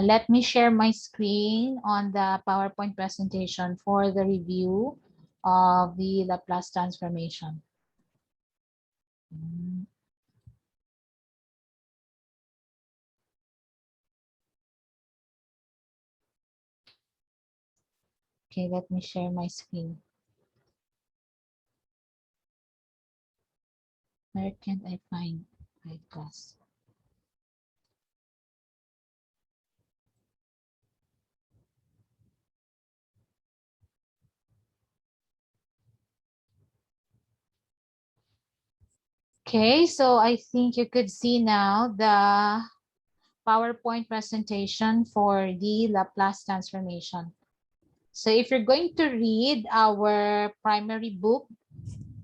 Let me share my screen on the PowerPoint presentation for the review of the Laplace transformation. Okay, let me share my screen. Where can I find my class? Okay, so I think you could see now the PowerPoint presentation for the Laplace transformation. So if you're going to read our primary book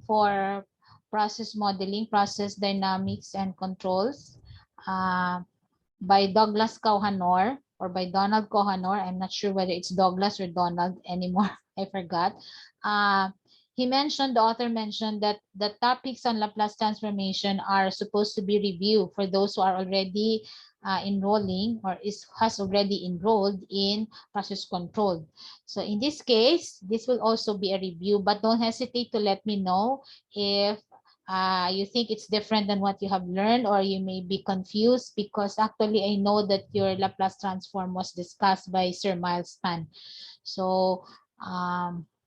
for process modeling, process dynamics, and controls by Douglas Kauhanor or by Donald Kauhanor. I'm not sure whether it's Douglas or Donald anymore. I forgot. The author mentioned that the topics on Laplace transformation are supposed to be reviewed for those who are already enrolling or has already enrolled in process control. So in this case, this will also be a review, but don't hesitate to let me know if you think it's different than what you have learned, or you may be confused, because actually I know that your Laplace transform was discussed by Sir Miles Pan. So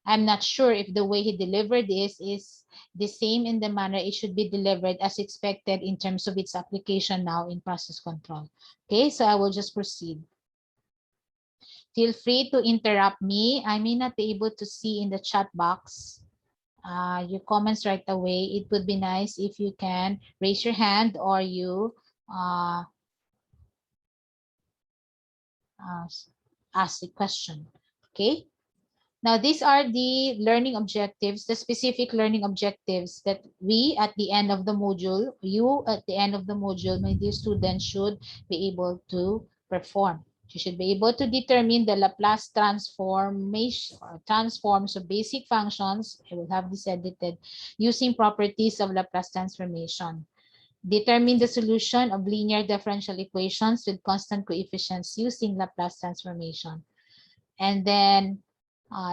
I'm not sure if the way he delivered this is the same in the manner it should be delivered as expected in terms of its application now in process control. Okay, so I will just proceed. Feel free to interrupt me. I may not be able to see in the chat box your comments right away. It would be nice if you can raise your hand or you ask the question. Okay. Now, these are the learning objectives, the specific learning objectives that we at the end of the module, you at the end of the module, my dear students, should be able to perform. You should be able to determine the Laplace transformation or transforms of basic functions. I will have this edited using properties of Laplace transformation. Determine the solution of linear differential equations with constant coefficients using Laplace transformation. And then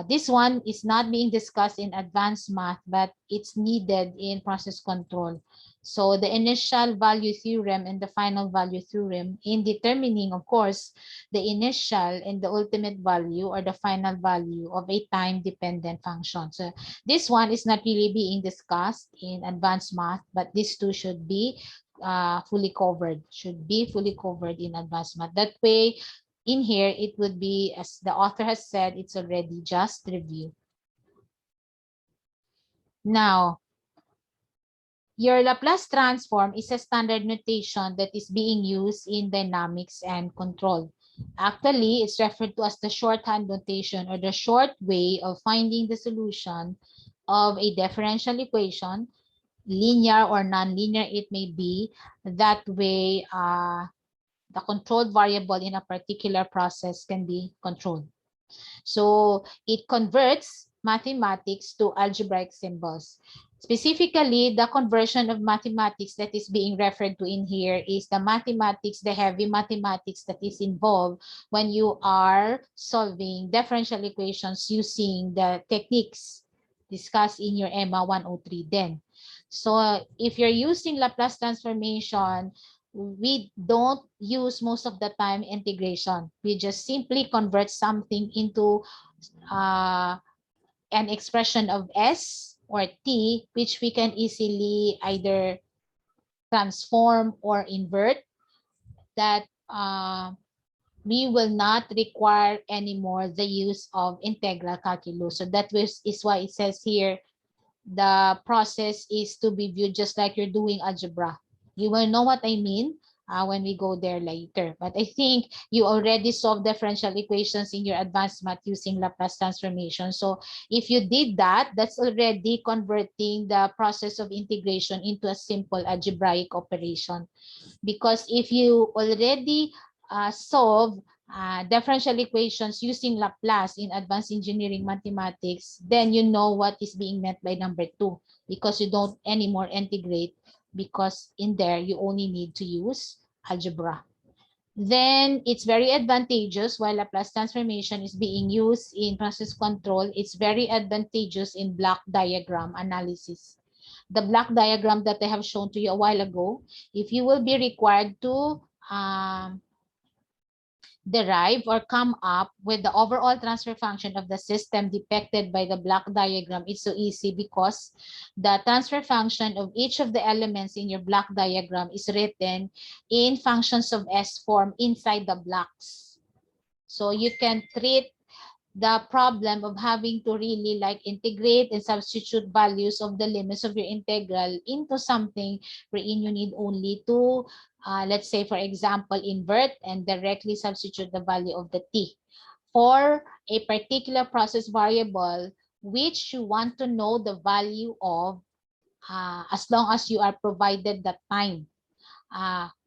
this one is not being discussed in advanced math, but it's needed in process control. So the initial value theorem and the final value theorem in determining, of course, the initial and the ultimate value or the final value of a time-dependent function. So this one is not really being discussed in advanced math, but these two should be fully covered, in advanced math. That way, in here, it would be, as the author has said, it's already just review. Now, your Laplace transform is a standard notation that is being used in dynamics and control. Actually, it's referred to as the shorthand notation, or the short way of finding the solution of a differential equation, linear or nonlinear it may be. That way, the controlled variable in a particular process can be controlled. So it converts mathematics to algebraic symbols. Specifically, the conversion of mathematics that is being referred to in here is the mathematics, the heavy mathematics that is involved when you are solving differential equations using the techniques discussed in your EMA 103 then. So if you're using Laplace transformation, we don't use most of the time integration. We just simply convert something into an expression of S or T, which we can easily either transform or invert, that we will not require anymore the use of integral calculus. So that is why it says here, the process is to be viewed just like you're doing algebra. You will know what I mean when we go there later. But I think you already solved differential equations in your advanced math using Laplace transformation. So if you did that, that's already converting the process of integration into a simple algebraic operation. Because if you already solve differential equations using Laplace in advanced engineering mathematics, then you know what is being meant by number 2, because you don't anymore integrate, because in there you only need to use algebra. then it's very advantageous while Laplace transformation is being used in process control. It's very advantageous in block diagram analysis. The block diagram that I have shown to you a while ago, if you will be required to derive or come up with the overall transfer function of the system depicted by the block diagram, it's so easy because the transfer function of each of the elements in your block diagram is written in functions of S form inside the blocks. So you can treat the problem of having to really like integrate and substitute values of the limits of your integral into something wherein you need only to, let's say, for example, invert and directly substitute the value of the t for a particular process variable which you want to know the value of as long as you are provided the time.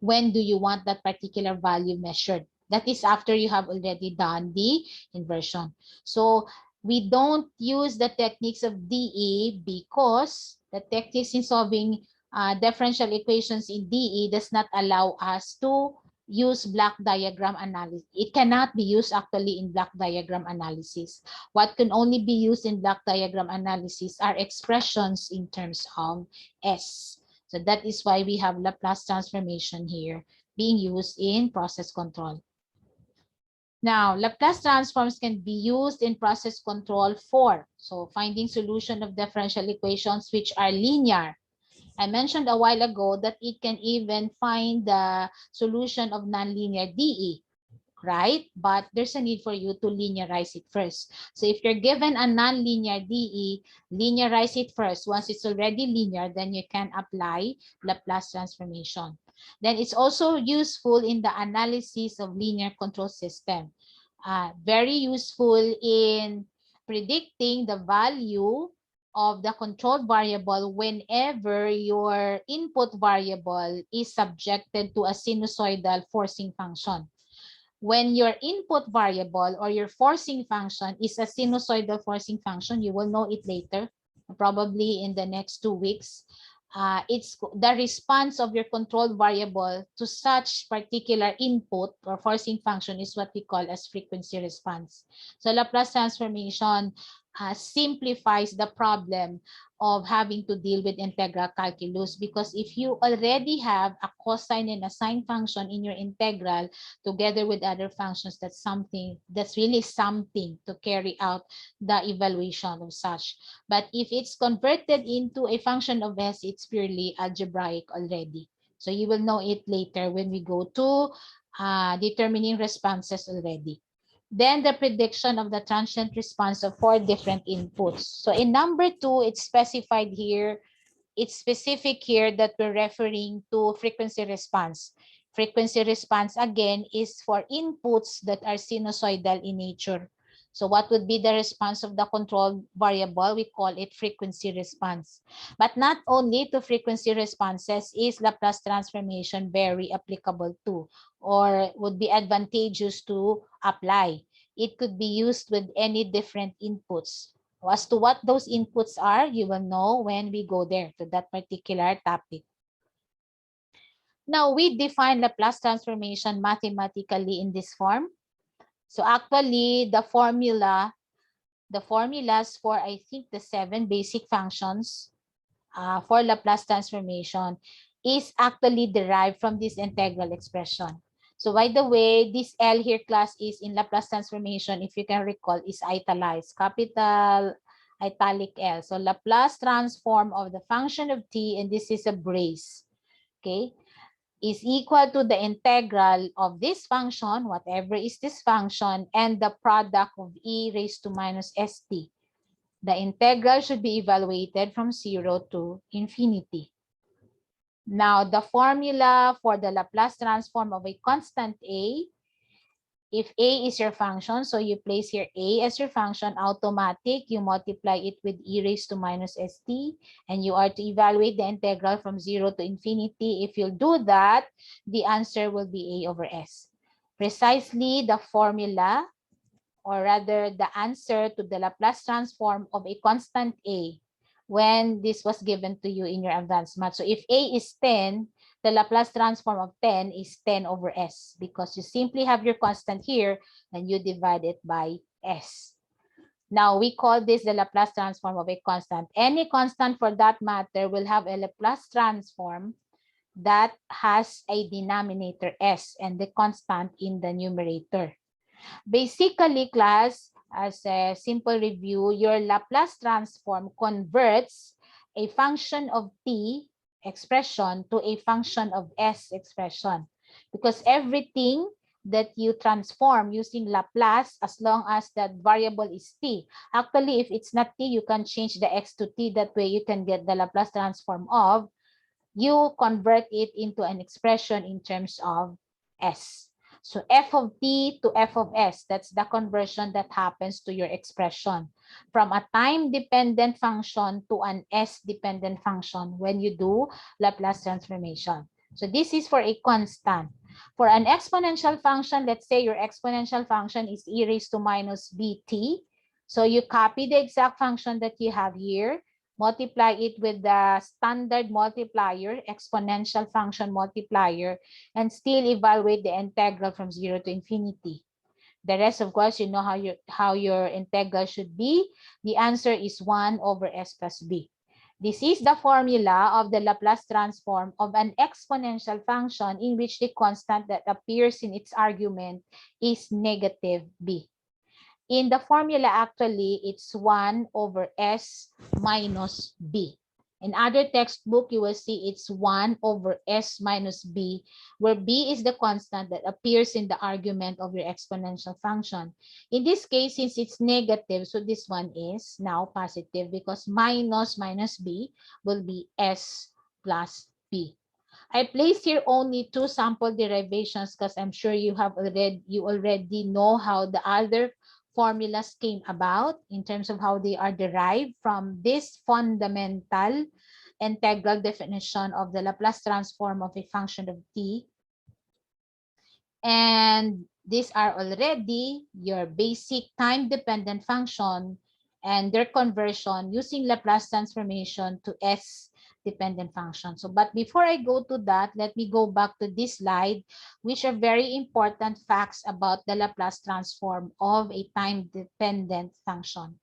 When do you want that particular value measured? That is after you have already done the inversion. So we don't use the techniques of DE because the techniques in solving differential equations in DE does not allow us to use block diagram analysis. It cannot be used actually in block diagram analysis. What can only be used in block diagram analysis are expressions in terms of S. So that is why we have Laplace transformation here being used in process control. Now, Laplace transforms can be used in process control for, so finding solution of differential equations which are linear. I mentioned a while ago that it can even find the solution of nonlinear DE, right? But there's a need for you to linearize it first. So if you're given a nonlinear DE, linearize it first. Once it's already linear, then you can apply Laplace transformation. Then it's also useful in the analysis of linear control system. Very useful in predicting the value of the control variable whenever your input variable is subjected to a sinusoidal forcing function. When your input variable or your forcing function is a sinusoidal forcing function, you will know it later, probably in the next 2 weeks. It's the response of your control variable to such particular input or forcing function is what we call as frequency response. So Laplace transformation simplifies the problem of having to deal with integral calculus, because if you already have a cosine and a sine function in your integral together with other functions, that's really something to carry out the evaluation of such. But if it's converted into a function of S, it's purely algebraic already. So you will know it later when we go to determining responses already. Then the prediction of the transient response of 4 different inputs. So in number 2, it's specified here, it's specific here that we're referring to frequency response. Frequency response, again, is for inputs that are sinusoidal in nature. So what would be the response of the control variable? We call it frequency response. But not only to frequency responses is Laplace transformation very applicable to, or would be advantageous to apply. It could be used with any different inputs. As to what those inputs are, you will know when we go there to that particular topic. Now, we define Laplace transformation mathematically in this form. So actually, the formulas for, I think, the 7 basic functions for Laplace transformation is actually derived from this integral expression. So by the way, this L here class is in Laplace transformation, if you can recall, is italicized, capital italic L. So Laplace transform of the function of t, and this is a brace, okay, is equal to the integral of this function, whatever is this function, and the product of e raised to minus st. The integral should be evaluated from 0 to infinity. Now, the formula for the Laplace transform of a constant a, if a is your function, so you place here a as your function, automatic, you multiply it with e raised to minus st, and you are to evaluate the integral from 0 to infinity. If you do that, the answer will be a over s. Precisely the formula, or rather the answer to the Laplace transform of a constant a when this was given to you in your advanced math. So if a is 10, the Laplace transform of 10 is 10 over s, because you simply have your constant here and you divide it by s. Now, we call this the Laplace transform of a constant. Any constant for that matter will have a Laplace transform that has a denominator s and the constant in the numerator. Basically, class, as a simple review, your Laplace transform converts a function of t expression to a function of s expression, because everything that you transform using Laplace, as long as that variable is t. Actually, if it's not t, you can change the x to t. That way you can get the Laplace transform of, you convert it into an expression in terms of s. So f of t to f of s, that's the conversion that happens to your expression from a time-dependent function to an s-dependent function when you do Laplace transformation. So this is for a constant. For an exponential function, let's say your exponential function is e raised to minus bt. So you copy the exact function that you have here, multiply it with the standard multiplier, exponential function multiplier, and still evaluate the integral from 0 to infinity. The rest, of course, you know how your integral should be. The answer is 1 over s plus b. This is the formula of the Laplace transform of an exponential function in which the constant that appears in its argument is negative b. In the formula, actually, it's 1 over s minus b. In other textbook, you will see it's 1 over s minus b, where b is the constant that appears in the argument of your exponential function. In this case, since it's negative, so this one is now positive, because minus b will be s plus b. I placed here only 2 sample derivations because I'm sure you already know how the other formulas came about in terms of how they are derived from this fundamental integral definition of the Laplace transform of a function of t. And these are already your basic time-dependent function and their conversion using Laplace transformation to s-dependent function. So, but before I go to that, let me go back to this slide, which are very important facts about the Laplace transform of a time-dependent function.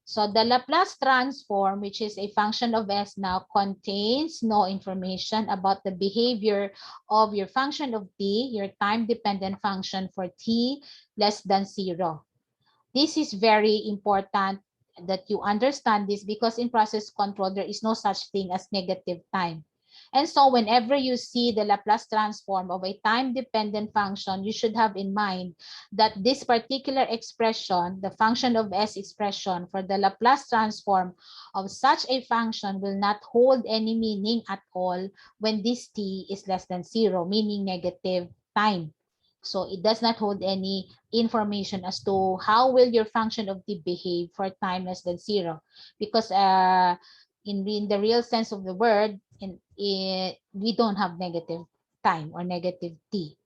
So the Laplace transform, which is a function of s now, contains no information about the behavior of your function of t, your time-dependent function for t less than 0. This is very important that you understand this, because in process control, there is no such thing as negative time. And so whenever you see the Laplace transform of a time-dependent function, you should have in mind that this particular expression, the function of s expression for the Laplace transform of such a function, will not hold any meaning at all when this t is less than 0, meaning negative time. So it does not hold any information as to how will your function of t behave for time less than 0, because in the real sense of the word, we don't have negative time or negative t.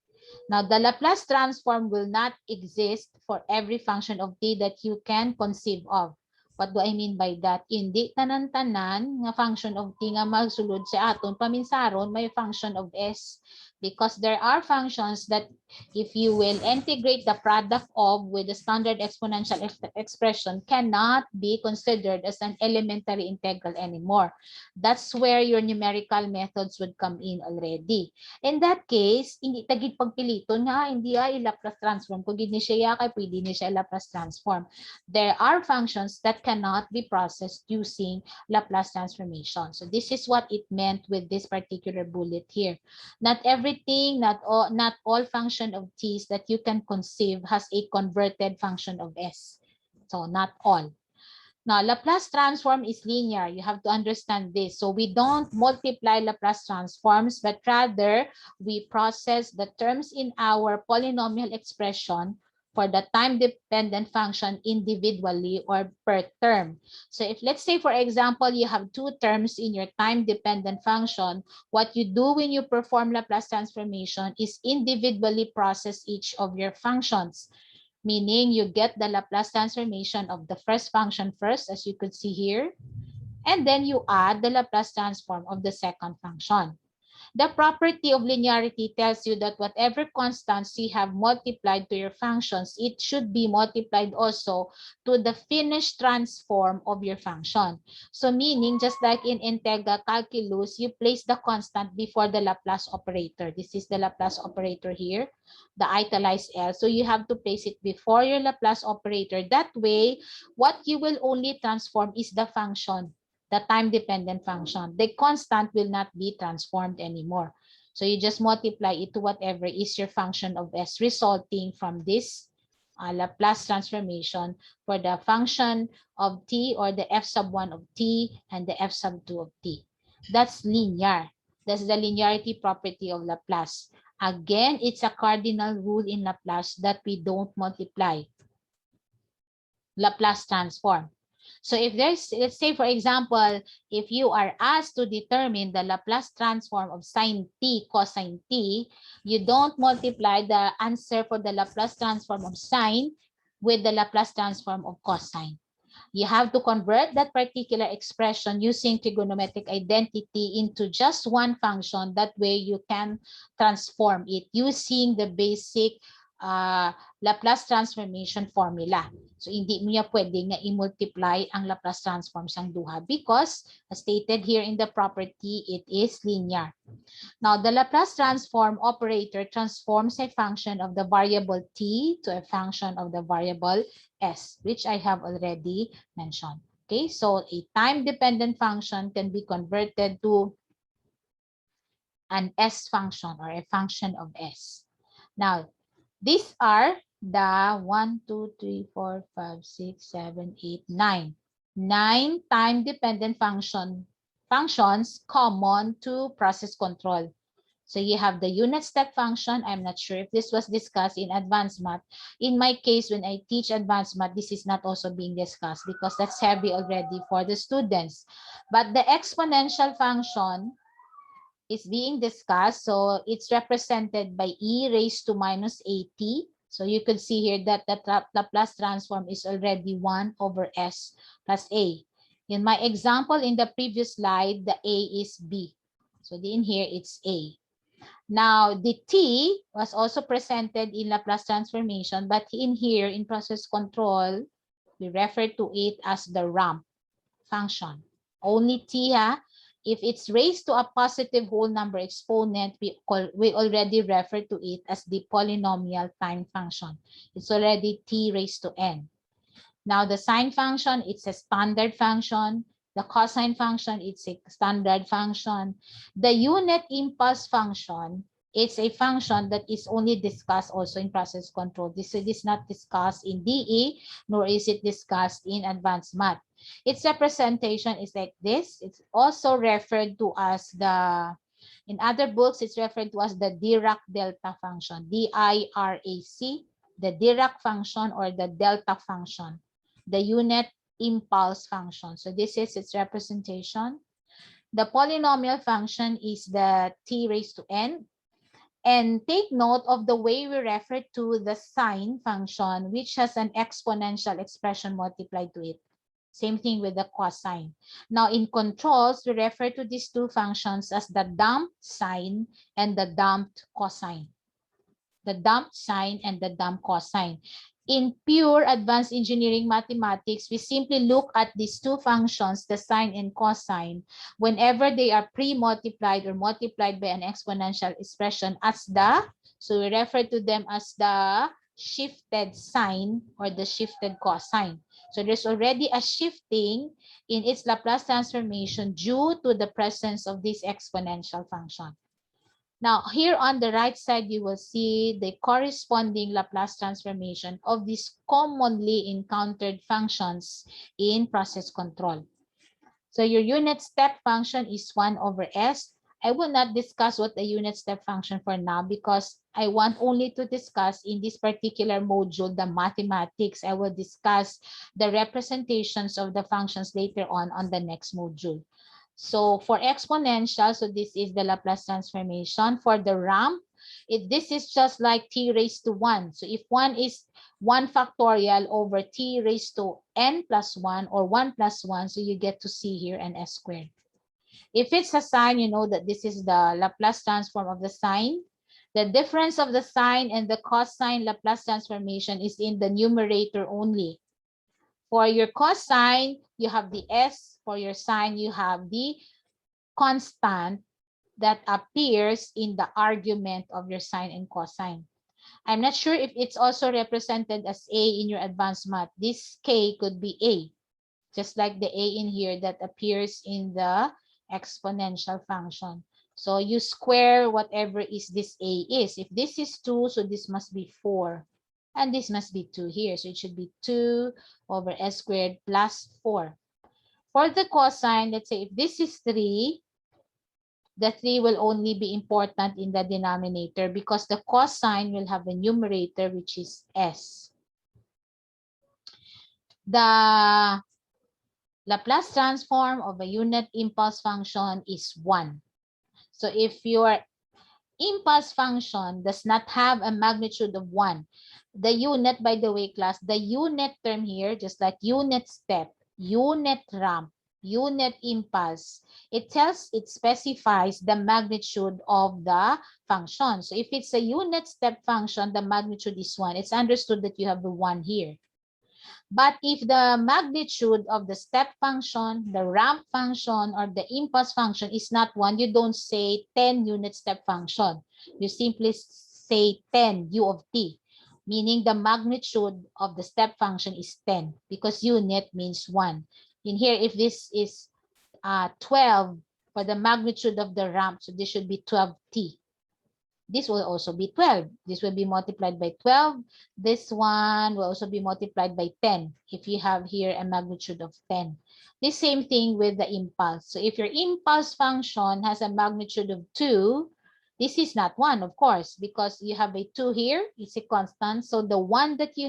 Now, the Laplace transform will not exist for every function of t that you can conceive of. What do I mean by that? Hindi tanan-tanan nga function of t nga magsulod sa aton paminsaron may function of s, because there are functions that if you will integrate the product of with the standard exponential expression cannot be considered as an elementary integral anymore. That's where your numerical methods would come in already. In that case, hindi tagid pagpiliton nga hindi i-Laplace transform. Kung gid ni siya kay pwede ni siya Laplace transform. There are functions that cannot be processed using Laplace transformation. So this is what it meant with this particular bullet here. Not everything, not all function of t's that you can conceive has a converted function of s. So not all. Now, Laplace transform is linear. You have to understand this. So we don't multiply Laplace transforms, but rather we process the terms in our polynomial expression for the time-dependent function individually or per term. So if, let's say, for example, you have 2 terms in your time-dependent function, what you do when you perform Laplace transformation is individually process each of your functions. Meaning you get the Laplace transformation of the first function first, as you could see here, and then you add the Laplace transform of the second function. The property of linearity tells you that whatever constants you have multiplied to your functions, it should be multiplied also to the finished transform of your function. So meaning, just like in integral calculus, you place the constant before the Laplace operator. This is the Laplace operator here, the italized L. So you have to place it before your Laplace operator. That way, what you will only transform is the function, the time-dependent function. The constant will not be transformed anymore. So you just multiply it to whatever is your function of S resulting from this Laplace transformation for the function of t, or the f sub 1 of t and the f sub 2 of t. That's linear. That's the linearity property of Laplace. Again, it's a cardinal rule in Laplace that we don't multiply Laplace transform. So if there's, let's say for example, if you are asked to determine the Laplace transform of sine t cosine t, you don't multiply the answer for the Laplace transform of sine with the Laplace transform of cosine. You have to convert that particular expression using trigonometric identity into just one function. That way you can transform it using the basic Laplace transformation formula. So hindi mo niya pwedeng na i-multiply ang Laplace transform sang duha because as stated here in the property, it is linear. Now, the Laplace transform operator transforms a function of the variable t to a function of the variable s, which I have already mentioned. Okay, so a time-dependent function can be converted to an s function or a function of s. Now, these are the 1, 2, 3, 4, 5, 6, 7, 8, 9. 9 time-dependent functions common to process control. So you have the unit step function. I'm not sure if this was discussed in advanced math. In my case, when I teach advanced math, this is not also being discussed because that's heavy already for the students. But the exponential function is being discussed. So it's represented by e raised to minus at. So you could see here that the Laplace transform is already 1 over s plus a. In my example in the previous slide, the a is b. So in here, it's a. Now, the t was also presented in Laplace transformation, but in here, in process control, we refer to it as the ramp function. Only t, ha? If it's raised to a positive whole number exponent, we already refer to it as the polynomial time function. It's already t raised to n. Now, the sine function, it's a standard function. The cosine function, it's a standard function. The unit impulse function, it's a function that is only discussed also in process control. This is not discussed in DE, nor is it discussed in advanced math. Its representation is like this. It's also referred to as the, in other books, it's referred to as the Dirac delta function, D-I-R-A-C, the Dirac function or the delta function, the unit impulse function. So this is its representation. The polynomial function is the t raised to n. And take note of the way we refer to the sine function, which has an exponential expression multiplied to it. Same thing with the cosine. Now in controls, we refer to these two functions as the damped sine and the damped cosine. The damped sine and the damped cosine. In pure advanced engineering mathematics, we simply look at these two functions, the sine and cosine, whenever they are pre-multiplied or multiplied by an exponential expression as the, so we refer to them as the shifted sine or the shifted cosine. So there's already a shifting in its Laplace transformation due to the presence of this exponential function. Now, here on the right side, you will see the corresponding Laplace transformation of these commonly encountered functions in process control. So your unit step function is 1 over s. I will not discuss what the unit step function for now because I want only to discuss in this particular module the mathematics. I will discuss the representations of the functions later on the next module. So for exponential, so this is the Laplace transformation. For the ramp, this is just like t raised to 1. So if 1 is 1 factorial over t raised to n plus 1 or 1 plus 1, so you get to see here an s squared. If it's a sine, you know that this is the Laplace transform of the sine. The difference of the sine and the cosine Laplace transformation is in the numerator only. For your cosine, you have the s. For your sine, you have the constant that appears in the argument of your sine and cosine. I'm not sure if it's also represented as A in your advanced math. This K could be A, just like the A in here that appears in the exponential function. So you square whatever is this A is. If this is 2, so this must be 4. And this must be 2 here. So it should be 2 over s squared plus 4. For the cosine, let's say if this is 3, the 3 will only be important in the denominator because the cosine will have a numerator which is s. The Laplace transform of a unit impulse function is 1. So if your impulse function does not have a magnitude of 1, the unit, by the way, class, the unit term here, just like unit step, unit ramp, unit impulse, it specifies the magnitude of the function. So if it's a unit step function, the magnitude is 1. It's understood that you have the 1 here. But if the magnitude of the step function, the ramp function, or the impulse function is not 1, you don't say 10 unit step function. You simply say 10 u of t, meaning the magnitude of the step function is 10 because unit means 1. In here, if this is 12 for the magnitude of the ramp, so this should be 12t. This will also be 12. This will be multiplied by 12. This one will also be multiplied by 10 if you have here a magnitude of 10. The same thing with the impulse. So if your impulse function has a magnitude of 2, this is not 1, of course, because you have a 2 here. It's a constant. So the one that you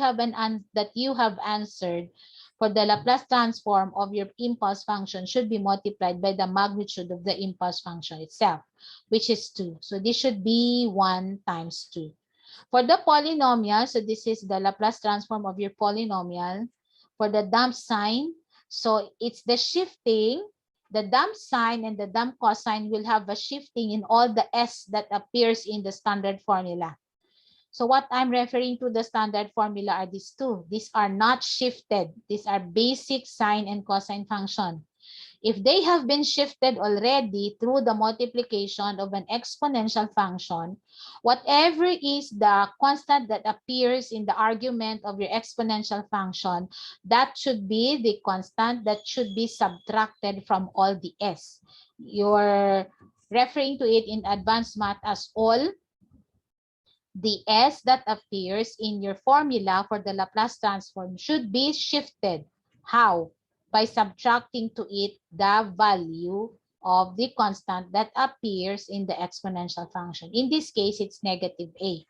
have answered for the Laplace transform of your impulse function should be multiplied by the magnitude of the impulse function itself, which is 2. So this should be 1 times 2. For the polynomial, so this is the Laplace transform of your polynomial. For the damp sine, so it's the shifting. The damp sine and the damp cosine will have a shifting in all the s that appears in the standard formula. So what I'm referring to the standard formula are these two. These are not shifted. These are basic sine and cosine function. If they have been shifted already through the multiplication of an exponential function, whatever is the constant that appears in the argument of your exponential function, that should be the constant that should be subtracted from all the s. You're referring to it in advanced math as all the s that appears in your formula for the Laplace transform should be shifted. How? By subtracting to it the value of the constant that appears in the exponential function. In this case, it's negative a.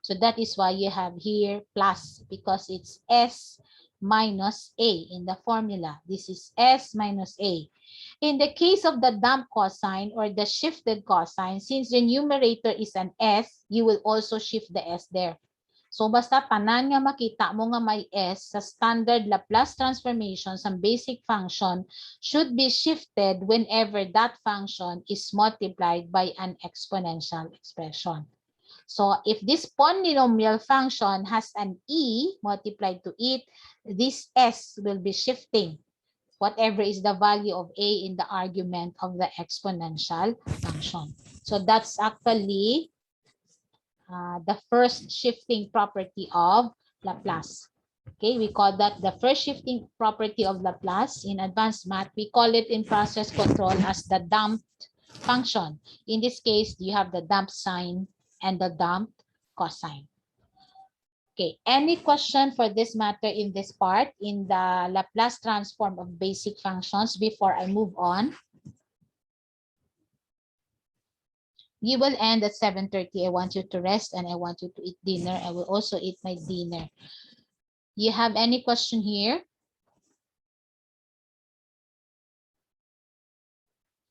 So that is why you have here plus, because it's s minus a in the formula. This is s minus a. In the case of the damp cosine or the shifted cosine, since the numerator is an s, you will also shift the s there. So basta tanan nga makita mo nga may s sa standard Laplace transformation sa basic function should be shifted whenever that function is multiplied by an exponential expression. So if this polynomial function has an e multiplied to it, this s will be shifting whatever is the value of a in the argument of the exponential function. So that's actually the first shifting property of Laplace. Okay, we call that the first shifting property of Laplace. In advanced math, we call it in process control as the damped function. In this case, you have the damped sine and the damped cosine. Okay, any question for this matter in this part, in the Laplace transform of basic functions before I move on? We will end at 7:30. I want you to rest and I want you to eat dinner. I will also eat my dinner. You have any question here?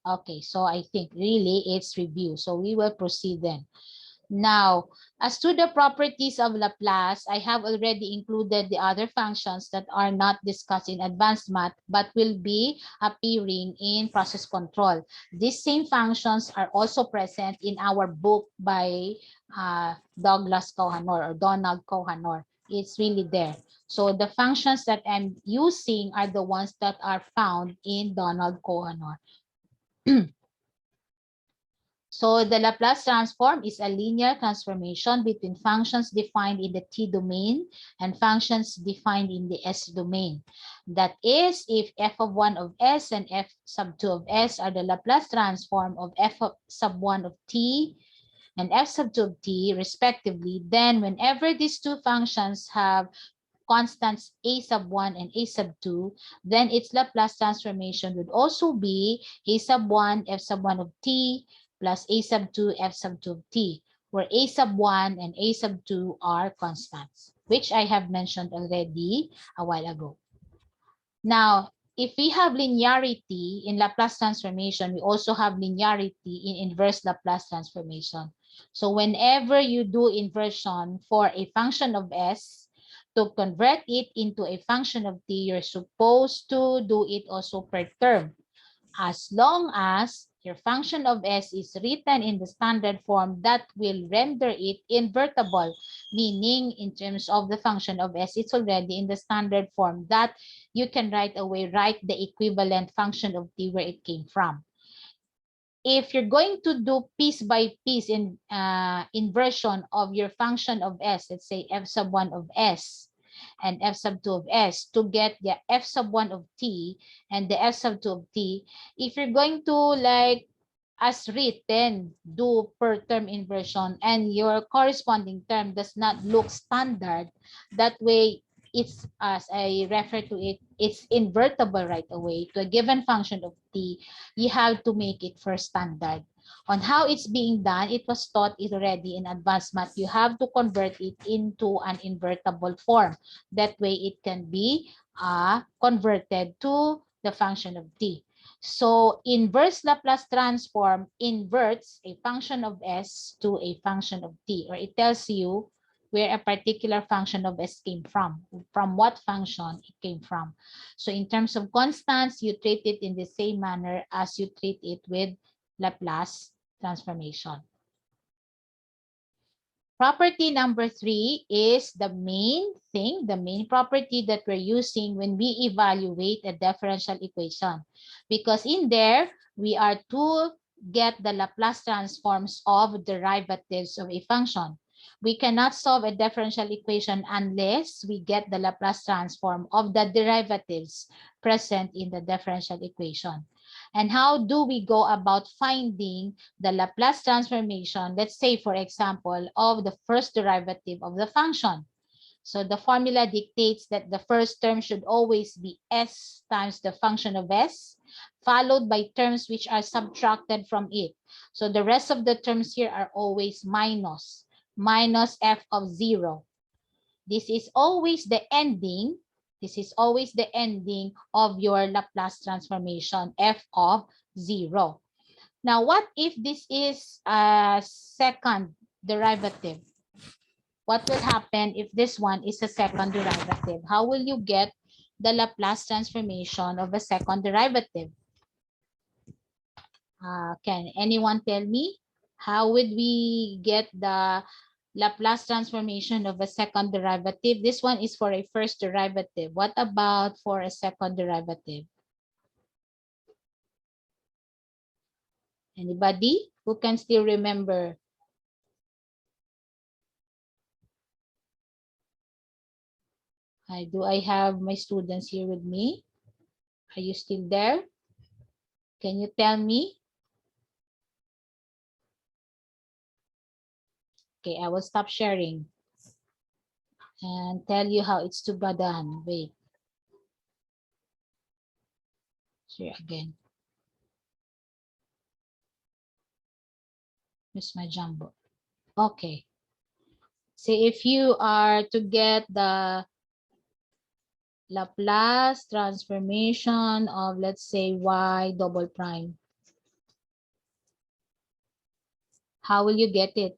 Okay, so I think really it's review. So we will proceed then. Now, as to the properties of Laplace, I have already included the other functions that are not discussed in advanced math but will be appearing in process control. These same functions are also present in our book by Douglas Kohanor or Donald Kohanor. It's really there. So the functions that I'm using are the ones that are found in Donald Kohanor. So the Laplace transform is a linear transformation between functions defined in the t domain and functions defined in the s domain. That is, if f of 1 of s and f sub 2 of s are the Laplace transform of f of sub 1 of t and f sub 2 of t respectively, then whenever these two functions have constants a sub 1 and a sub 2, then its Laplace transformation would also be a sub 1 f sub 1 of t plus a sub 2 f sub 2 of t, where a sub 1 and a sub 2 are constants, which I have mentioned already a while ago. Now, if we have linearity in Laplace transformation, we also have linearity in inverse Laplace transformation. So whenever you do inversion for a function of s, to convert it into a function of t, you're supposed to do it also per term, as long as your function of s is written in the standard form that will render it invertible, meaning in terms of the function of s, it's already in the standard form that you can right away write the equivalent function of t where it came from. If you're going to do piece by piece in inversion of your function of s, let's say f sub 1 of s and f sub 2 of s to get the f sub 1 of t and the f sub 2 of t, if you're going to like as written do per term inversion and your corresponding term does not look standard, that way it's, as I refer to it, it's invertible right away to a given function of t, you have to make it first standard. On how it's being done, it was taught it already in advanced math. You have to convert it into an invertible form. That way it can be converted to the function of t. So inverse Laplace transform inverts a function of s to a function of t, or it tells you where a particular function of s came from what function it came from. So in terms of constants, you treat it in the same manner as you treat it with Laplace transformation. Property number 3 is the main thing, the main property that we're using when we evaluate a differential equation. Because in there, we are to get the Laplace transforms of derivatives of a function. We cannot solve a differential equation unless we get the Laplace transform of the derivatives present in the differential equation. And how do we go about finding the Laplace transformation, let's say, for example, of the first derivative of the function? So the formula dictates that the first term should always be s times the function of s, followed by terms which are subtracted from it. So the rest of the terms here are always minus f of 0. This is always the ending. This is always the ending of your Laplace transformation, f of 0. Now, what if this is a second derivative? What will happen if this one is a second derivative? How will you get the Laplace transformation of a second derivative? Can anyone tell me? How would we get the Laplace transformation of a second derivative? This one is for a first derivative. What about for a second derivative? Anybody who can still remember? Do I have my students here with me? Are you still there? Can you tell me? Okay, I will stop sharing and tell you how it's to be done. Wait. Share again. Here's my jumbo. Okay. So if you are to get the Laplace transformation of, let's say, y double prime, how will you get it?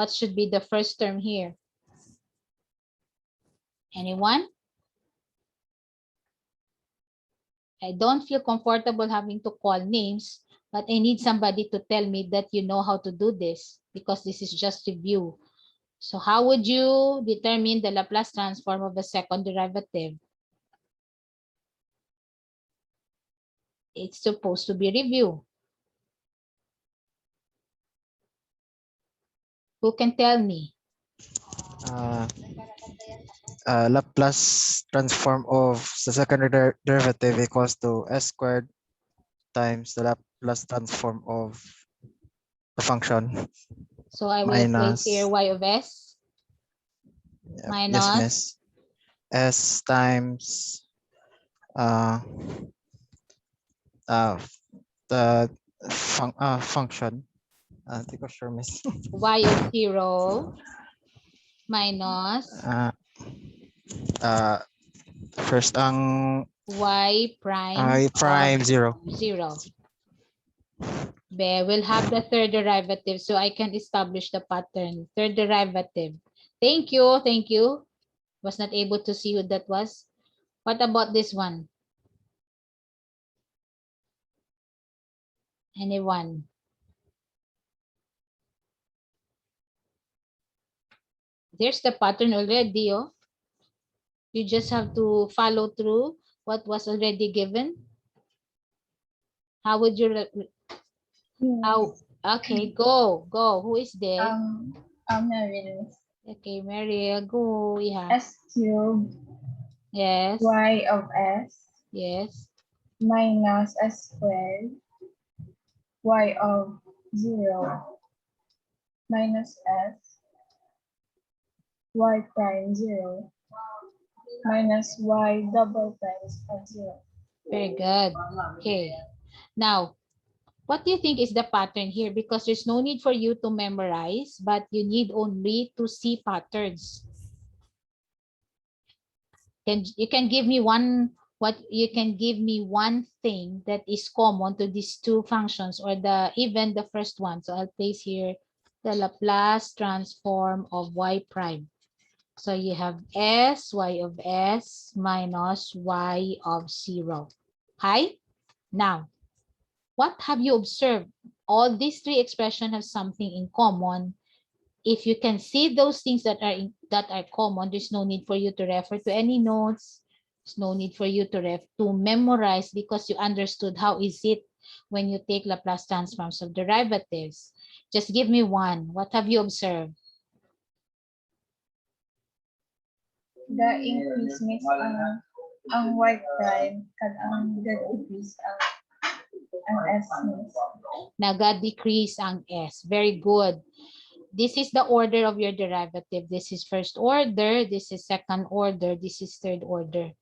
What should be the first term here? Anyone? I don't feel comfortable having to call names, but I need somebody to tell me that you know how to do this because this is just review. So how would you determine the Laplace transform of a second derivative? It's supposed to be review. Who can tell me? Uh, Laplace transform of the second derivative equals to s squared times the Laplace transform of the function So I will place here minus, y of s yes, minus miss, s times uh, uh, the function. Hindi ko sure, miss. y of 0 minus uh, uh, first ang y prime I of prime 0. 0. We'll have the third derivative so I can establish the pattern. Third derivative. Thank you. Thank you. Was not able to see who that was. What about this one? Anyone? There's the pattern already. Oh. You just have to follow through what was already given. How would you... How? Okay, go. Who is there? Mary. Okay, Mary, go. Yeah. S cubed Yes. y of s Yes. minus s squared y of 0 minus s y prime 0 minus y double times of 0. Very good. Okay. Now, what do you think is the pattern here? Because there's no need for you to memorize, but you need only to see patterns. You can give me one thing that is common to these two functions or even the first one. So I'll place here the Laplace transform of y prime. So you have s y of s minus y of 0. Hi. Now, what have you observed? All these three expressions have something in common. If you can see those things that are common, there's no need for you to refer to any notes. There's no need for you to memorize because you understood how is it when you take Laplace transforms of derivatives. Just give me one. What have you observed? The increase means ang y prime kag ang decrease ang s means. Naga-decrease ang s. Very good. This is the order of your derivative. This is first order, this is second order, this is third order.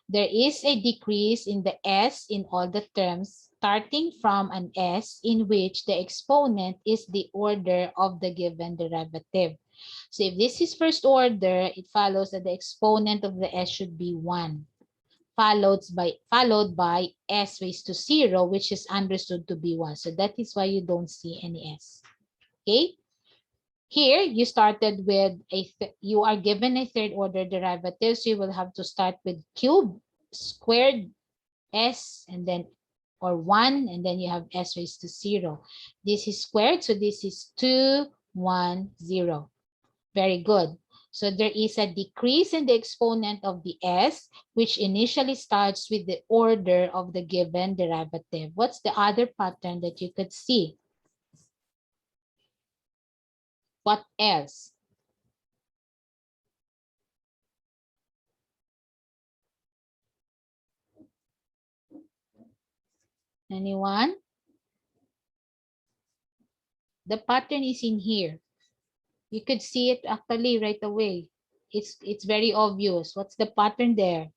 There is a decrease in the s in all the terms, starting from an s in which the exponent is the order of the given derivative. So if this is first order, it follows that the exponent of the s should be 1, followed by s raised to 0, which is understood to be 1. So that is why you don't see any s. Okay? Here, you started with you are given a third order derivative, so you will have to start with cube, squared, s, and then, or 1, and then you have s raised to 0. This is squared, so this is 2, 1, 0. Very good. So there is a decrease in the exponent of the s, which initially starts with the order of the given derivative. What's the other pattern that you could see? What else? Anyone? The pattern is in here. You could see it actually right away. It's very obvious. What's the pattern there?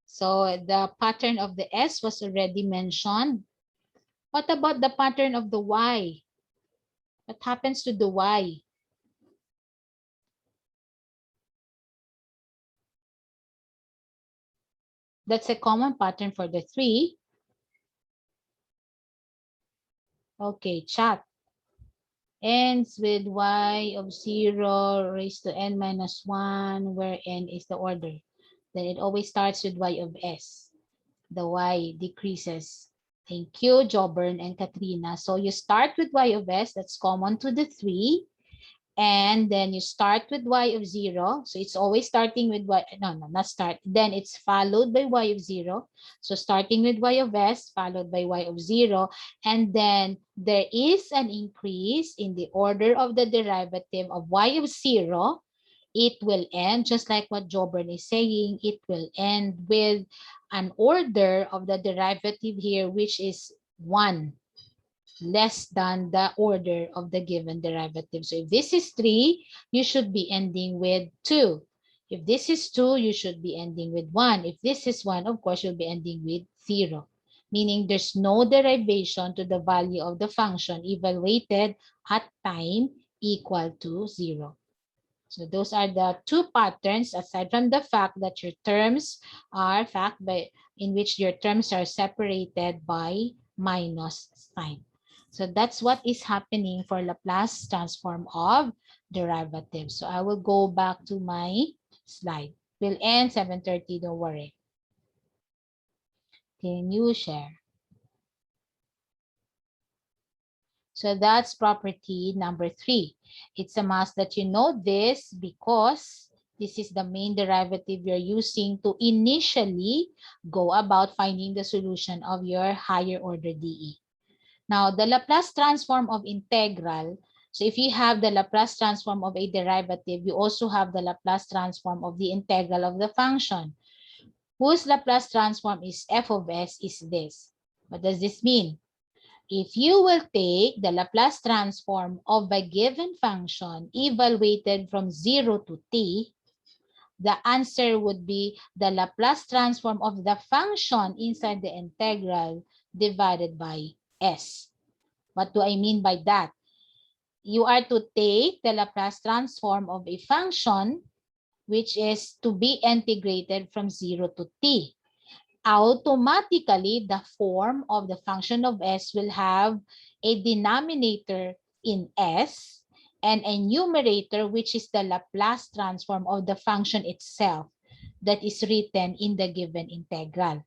So the pattern of the S was already mentioned. What about the pattern of the Y? What happens to the Y? That's a common pattern for the 3. Okay, chat. Ends with y of 0 raised to n minus 1, where n is the order. Then it always starts with y of s. The y decreases. Thank you, Jobern and Katrina. So you start with y of s, that's common to the 3. And then you start with y of 0. So it's always starting with y, no, not start. Then it's followed by y of 0. So starting with y of s, followed by y of 0. And then there is an increase in the order of the derivative of y of 0. It will end, just like what Jobern is saying, it will end with an order of the derivative here, which is 1. Less than the order of the given derivative. So if this is 3, you should be ending with 2. If this is 2, you should be ending with 1. If this is 1, of course, you'll be ending with 0. Meaning there's no derivation to the value of the function evaluated at time equal to 0. So those are the two patterns, aside from the fact that your terms are in which your terms are separated by minus sign. So that's what is happening for Laplace transform of derivatives. So I will go back to my slide. We'll end 7:30, don't worry. Can you share? So that's property number 3. It's a must that you know this because this is the main derivative you're using to initially go about finding the solution of your higher order DE. Now, the Laplace transform of integral. So if you have the Laplace transform of a derivative, you also have the Laplace transform of the integral of the function. Whose Laplace transform is f of s is this. What does this mean? If you will take the Laplace transform of a given function evaluated from 0 to t, the answer would be the Laplace transform of the function inside the integral divided by s. What do I mean by that? You are to take the Laplace transform of a function which is to be integrated from 0 to t. Automatically, the form of the function of s will have a denominator in s and a numerator, which is the Laplace transform of the function itself that is written in the given integral.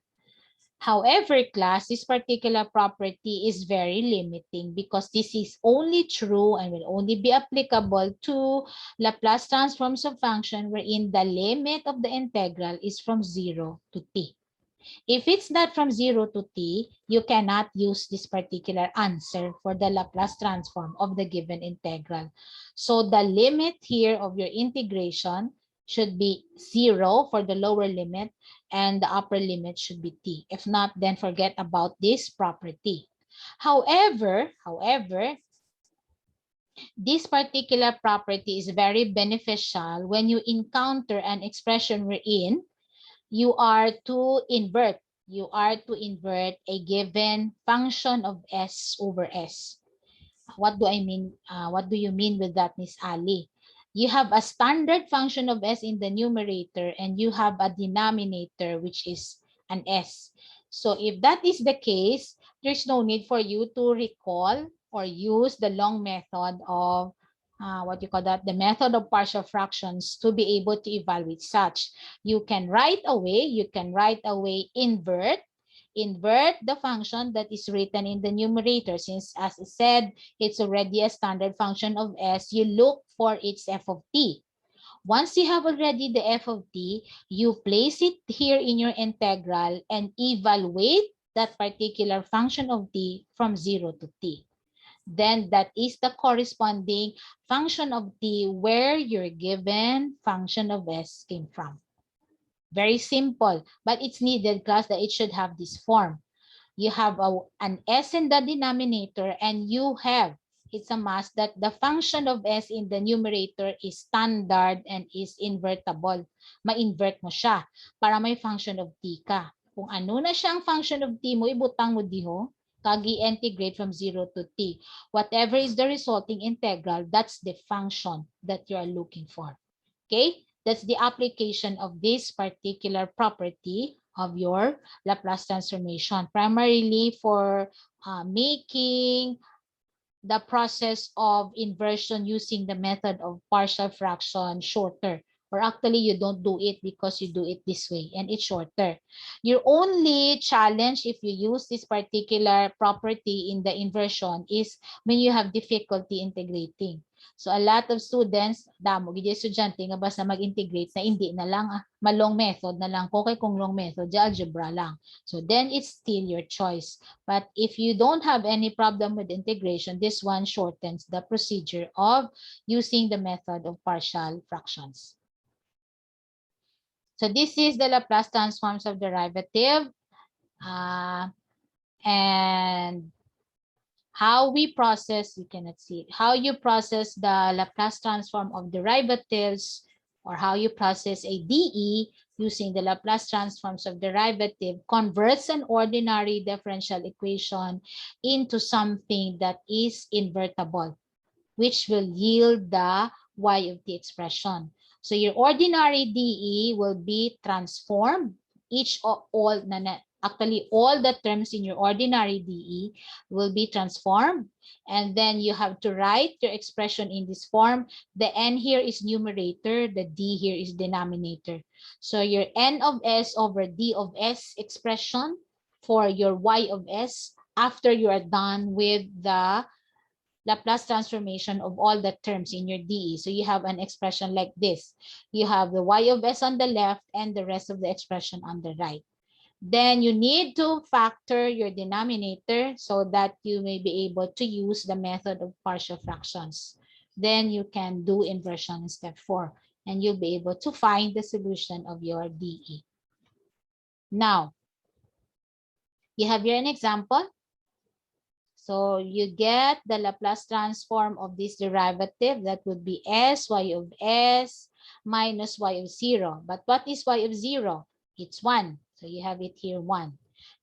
However, class, this particular property is very limiting because this is only true and will only be applicable to Laplace transforms of function wherein the limit of the integral is from 0 to t. If it's not from 0 to t, you cannot use this particular answer for the Laplace transform of the given integral. So the limit here of your integration should be 0 for the lower limit and the upper limit should be t. If not, then forget about this property. However, this particular property is very beneficial when you encounter an expression wherein you are to invert a given function of s over s. What do I mean? What do you mean with that, Miss Ali? You have a standard function of s in the numerator and you have a denominator which is an s. So if that is the case, there's no need for you to recall or use the long method of the method of partial fractions to be able to evaluate such. You can right away invert the function that is written in the numerator. Since, as I said, it's already a standard function of s, you look for its f of t. Once you have already the f of t, you place it here in your integral and evaluate that particular function of t from 0 to t. Then that is the corresponding function of t where your given function of s came from. Very simple, but it's needed, class, that it should have this form. You have an s in the denominator and it's a must that the function of s in the numerator is standard and is invertible. Ma-invert mo siya para may function of t ka. Kung ano na siyang function of t mo, ibutang mo diho, kag-integrate from 0 to t. Whatever is the resulting integral, that's the function that you are looking for. Okay? That's the application of this particular property of your Laplace transformation, primarily for making the process of inversion using the method of partial fraction shorter. Or actually, you don't do it because you do it this way and it's shorter. Your only challenge if you use this particular property in the inversion is when you have difficulty integrating. So a lot of students, damo, gid estudyante nga basta mag-integrate na hindi na lang malong method na lang ko kay kung long method, algebra lang. So then it's still your choice. But if you don't have any problem with integration, this one shortens the procedure of using the method of partial fractions. So this is the Laplace transforms of derivative. And how we process, you cannot see it, how you process the Laplace transform of derivatives, or how you process a DE using the Laplace transforms of derivative converts an ordinary differential equation into something that is invertible, which will yield the y of t expression. So your ordinary DE will be transformed. Actually, all the terms in your ordinary DE will be transformed. And then you have to write your expression in this form. The n here is numerator, the d here is denominator. So your n of s over d of s expression for your y of s after you are done with the Laplace transformation of all the terms in your DE. So you have an expression like this. You have the y of s on the left and the rest of the expression on the right. Then you need to factor your denominator so that you may be able to use the method of partial fractions. Then you can do inversion in step 4 and you'll be able to find the solution of your DE. Now, you have here an example. So you get the Laplace transform of this derivative. That would be s y of s minus y of 0. But what is y of 0? It's 1. So you have it here 1.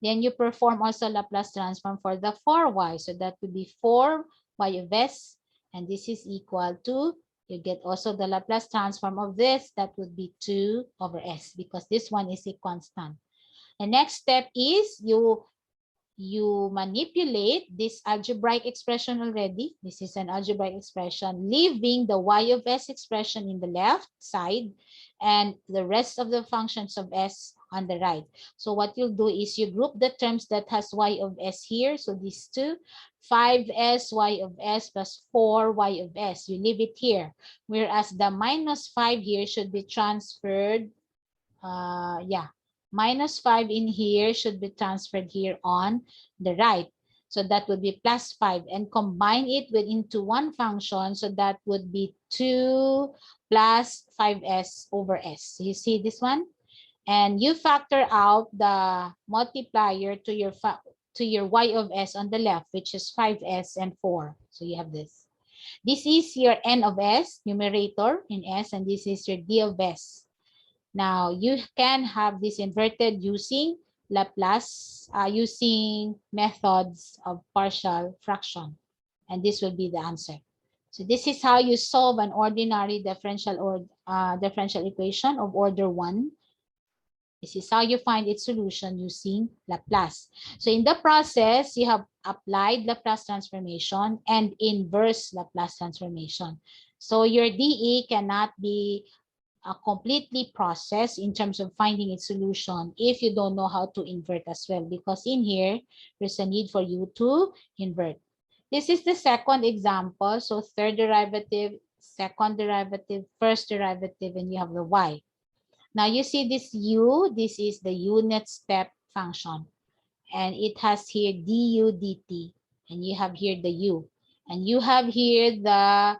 Then you perform also Laplace transform for the 4y. So that would be 4y of s. And this is equal to, you get also the Laplace transform of this. That would be 2 over s because this one is a constant. The next step is you manipulate this algebraic expression already. This is an algebraic expression, leaving the y of s expression in the left side and the rest of the functions of s on the right. So what you'll do is you group the terms that has y of s here. So these two, 5s y of s plus 4y of s. You leave it here. Whereas the minus 5 here should be transferred. Minus 5 in here should be transferred here on the right. So that would be plus 5 and combine it into one function. So that would be 2 plus 5s over s. So you see this one? And you factor out the multiplier to your y of s on the left, which is 5s and 4. So you have this. This is your n of s, numerator in s, and this is your d of s. Now, you can have this inverted using Laplace, using methods of partial fraction. And this will be the answer. So this is how you solve an ordinary differential equation of order 1. This is how you find its solution using Laplace. So in the process, you have applied Laplace transformation and inverse Laplace transformation. So your DE cannot be completely processed in terms of finding its solution if you don't know how to invert as well, because in here there's a need for you to invert. This is the second example. So third derivative, second derivative, first derivative, and you have the y. Now you see this u, this is the unit step function, and it has here du dt, and you have here the u, and you have here the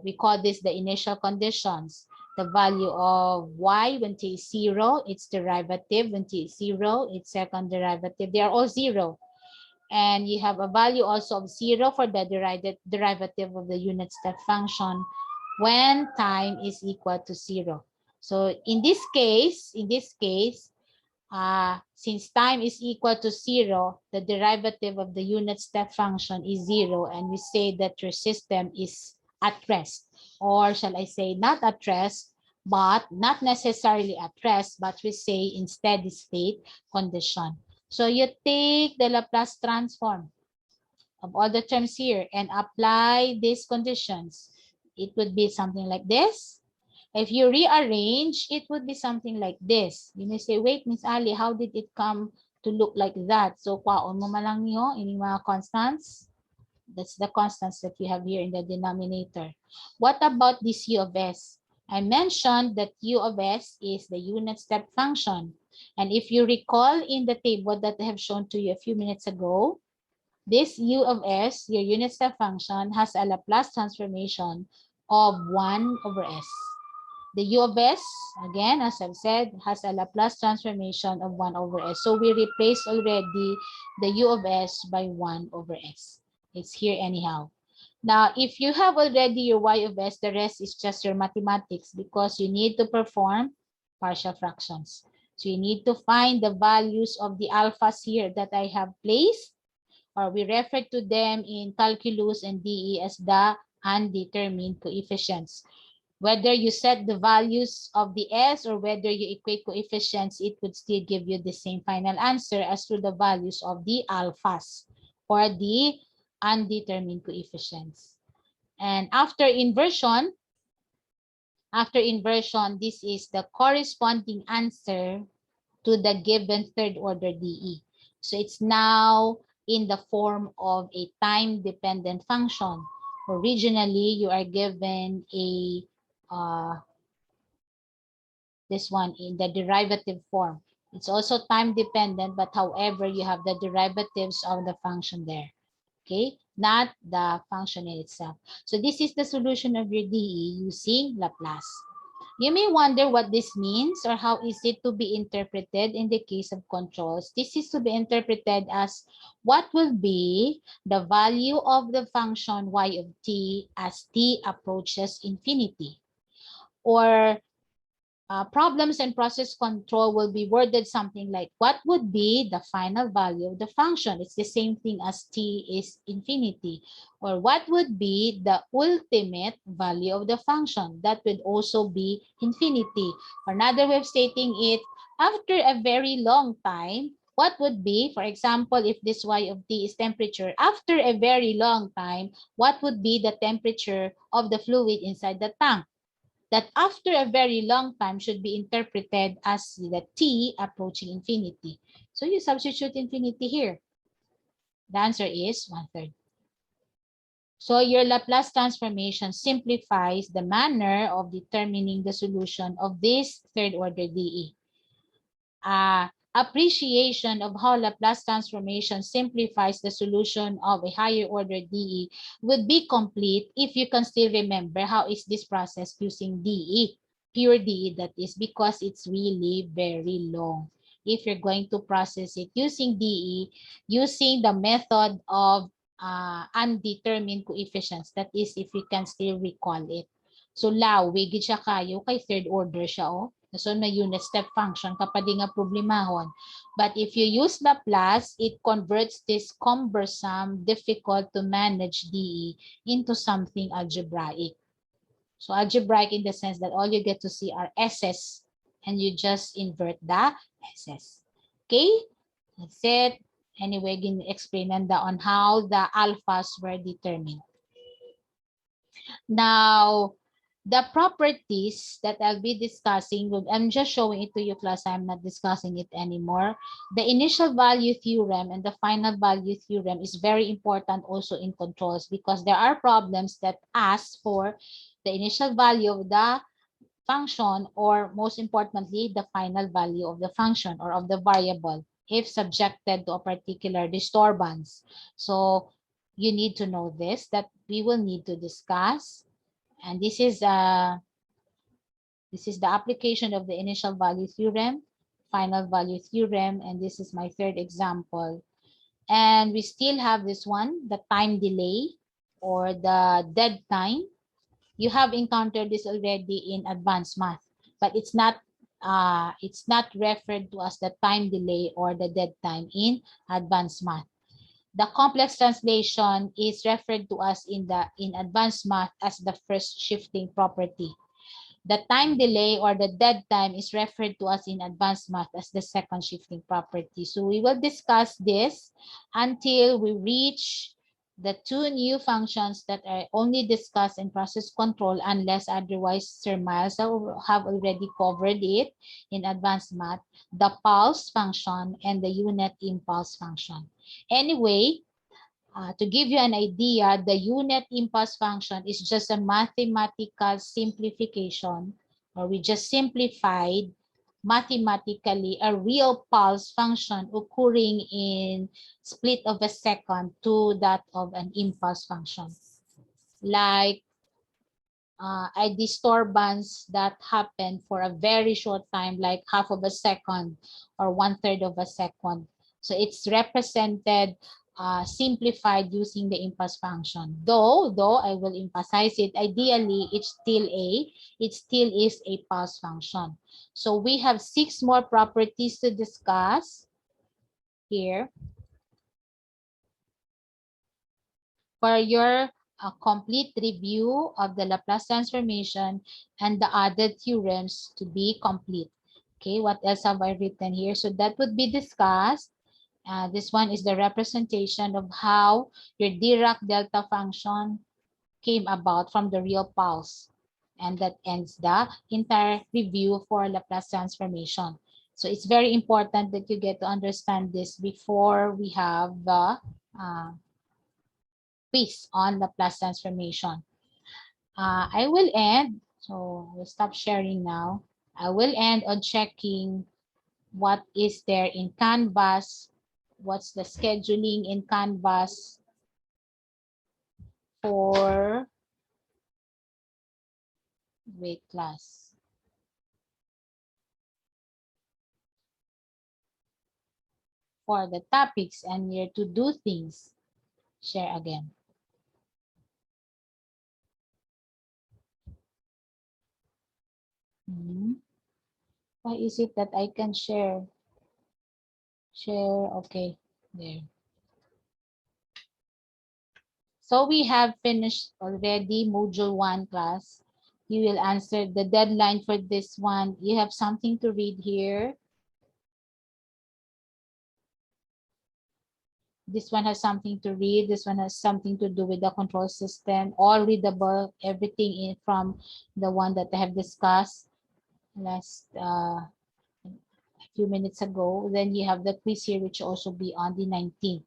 we call this the initial conditions. The value of y when t is 0, its derivative. When t is 0, its second derivative. They are all 0. And you have a value also of 0 for the derivative of the unit step function when time is equal to 0. So in this case, since time is equal to 0, the derivative of the unit step function is 0, and we say that your system is at rest, or shall I say not at rest, but not necessarily at rest, but we say in steady state condition. So you take the Laplace transform of all the terms here and apply these conditions, it would be something like this. If you rearrange, it would be something like this. You may say, wait, Miss Ali, how did it come to look like that? So, kwaon mo malang niyo, ini mga constants. That's the constants that you have here in the denominator. What about this U of S? I mentioned that U of S is the unit step function. And if you recall in the table that I have shown to you a few minutes ago, this U of S, your unit step function, has a Laplace transformation of 1 over S. The U of S, again, as I've said, has a Laplace transformation of 1 over S. So we replaced already the U of S by 1 over S. It's here anyhow. Now, if you have already your Y of S, the rest is just your mathematics because you need to perform partial fractions. So you need to find the values of the alphas here that I have placed, or we refer to them in calculus and DE as the undetermined coefficients. Whether you set the values of the S or whether you equate coefficients, it would still give you the same final answer as to the values of the alphas or the undetermined coefficients. And after inversion, this is the corresponding answer to the given third order DE. So it's now in the form of a time-dependent function. Originally, you are given a this one in the derivative form. It's also time dependent, but however, you have the derivatives of the function there. Okay, not the function in itself. So this is the solution of your DE using Laplace. You may wonder what this means or how is it to be interpreted in the case of controls. This is to be interpreted as what will be the value of the function y of t as t approaches infinity. Or problems and process control will be worded something like, what would be the final value of the function? It's the same thing as t is infinity. Or what would be the ultimate value of the function? That would also be infinity. Or another way of stating it, after a very long time, what would be, for example, if this y of t is temperature, after a very long time, what would be the temperature of the fluid inside the tank? That after a very long time should be interpreted as the t approaching infinity. So you substitute infinity here. The answer is 1/3. So your Laplace transformation simplifies the manner of determining the solution of this third order DE. Appreciation of how Laplace transformation simplifies the solution of a higher order DE would be complete if you can still remember how is this process using DE, pure DE that is, because it's really very long. If you're going to process it using DE, using the method of undetermined coefficients, that is if you can still recall it. So lawig siya kayo kay third order siya, oh. So may unit step function kapag di nga problemahon. But if you use Laplace, it converts this cumbersome, difficult to manage DE into something algebraic. So algebraic in the sense that all you get to see are S's and you just invert the S's. Okay, that's it. Anyway, explain on how the alphas were determined. Now, the properties that I'll be discussing, I'm just showing it to you, class. I'm not discussing it anymore. The initial value theorem and the final value theorem is very important also in controls because there are problems that ask for the initial value of the function, or most importantly, the final value of the function or of the variable if subjected to a particular disturbance. So you need to know this, that we will need to discuss. And this is the application of the initial value theorem, final value theorem, and this is my third example. And we still have this one, the time delay or the dead time. You have encountered this already in advanced math, but it's not referred to as the time delay or the dead time in advanced math. The complex translation is referred to us in advanced math as the first shifting property. The time delay or the dead time is referred to us in advanced math as the second shifting property. So we will discuss this until we reach the two new functions that are only discussed in process control unless otherwise Sir Miles have already covered it in advanced math, the pulse function and the unit impulse function. Anyway, to give you an idea, the unit impulse function is just a mathematical simplification, or we just simplified mathematically a real pulse function occurring in split of a second to that of an impulse function. Like a disturbance that happened for a very short time, like half of a second or 1/3 of a second. So it's represented simplified using the impulse function. Though I will emphasize it, ideally it still is a pulse function. So we have 6 more properties to discuss here. For your complete review of the Laplace transformation and the other theorems to be complete. Okay, what else have I written here? So that would be discussed. This one is the representation of how your Dirac delta function came about from the real pulse. And that ends the entire review for Laplace transformation. So it's very important that you get to understand this before we have the quiz on Laplace transformation. I will end, so we'll stop sharing now. I will end on checking what is there in Canvas, what's the scheduling in Canvas for, wait class, for the topics and your to do things. Share again. Why is it that I can share? Share, okay, there. So we have finished already module 1 class. You will answer the deadline for this one. You have something to read here. This one has something to read. This one has something to do with the control system. All readable, everything in from the one that I have discussed last a few minutes ago. Then you have the quiz here, which will also be on the 19th.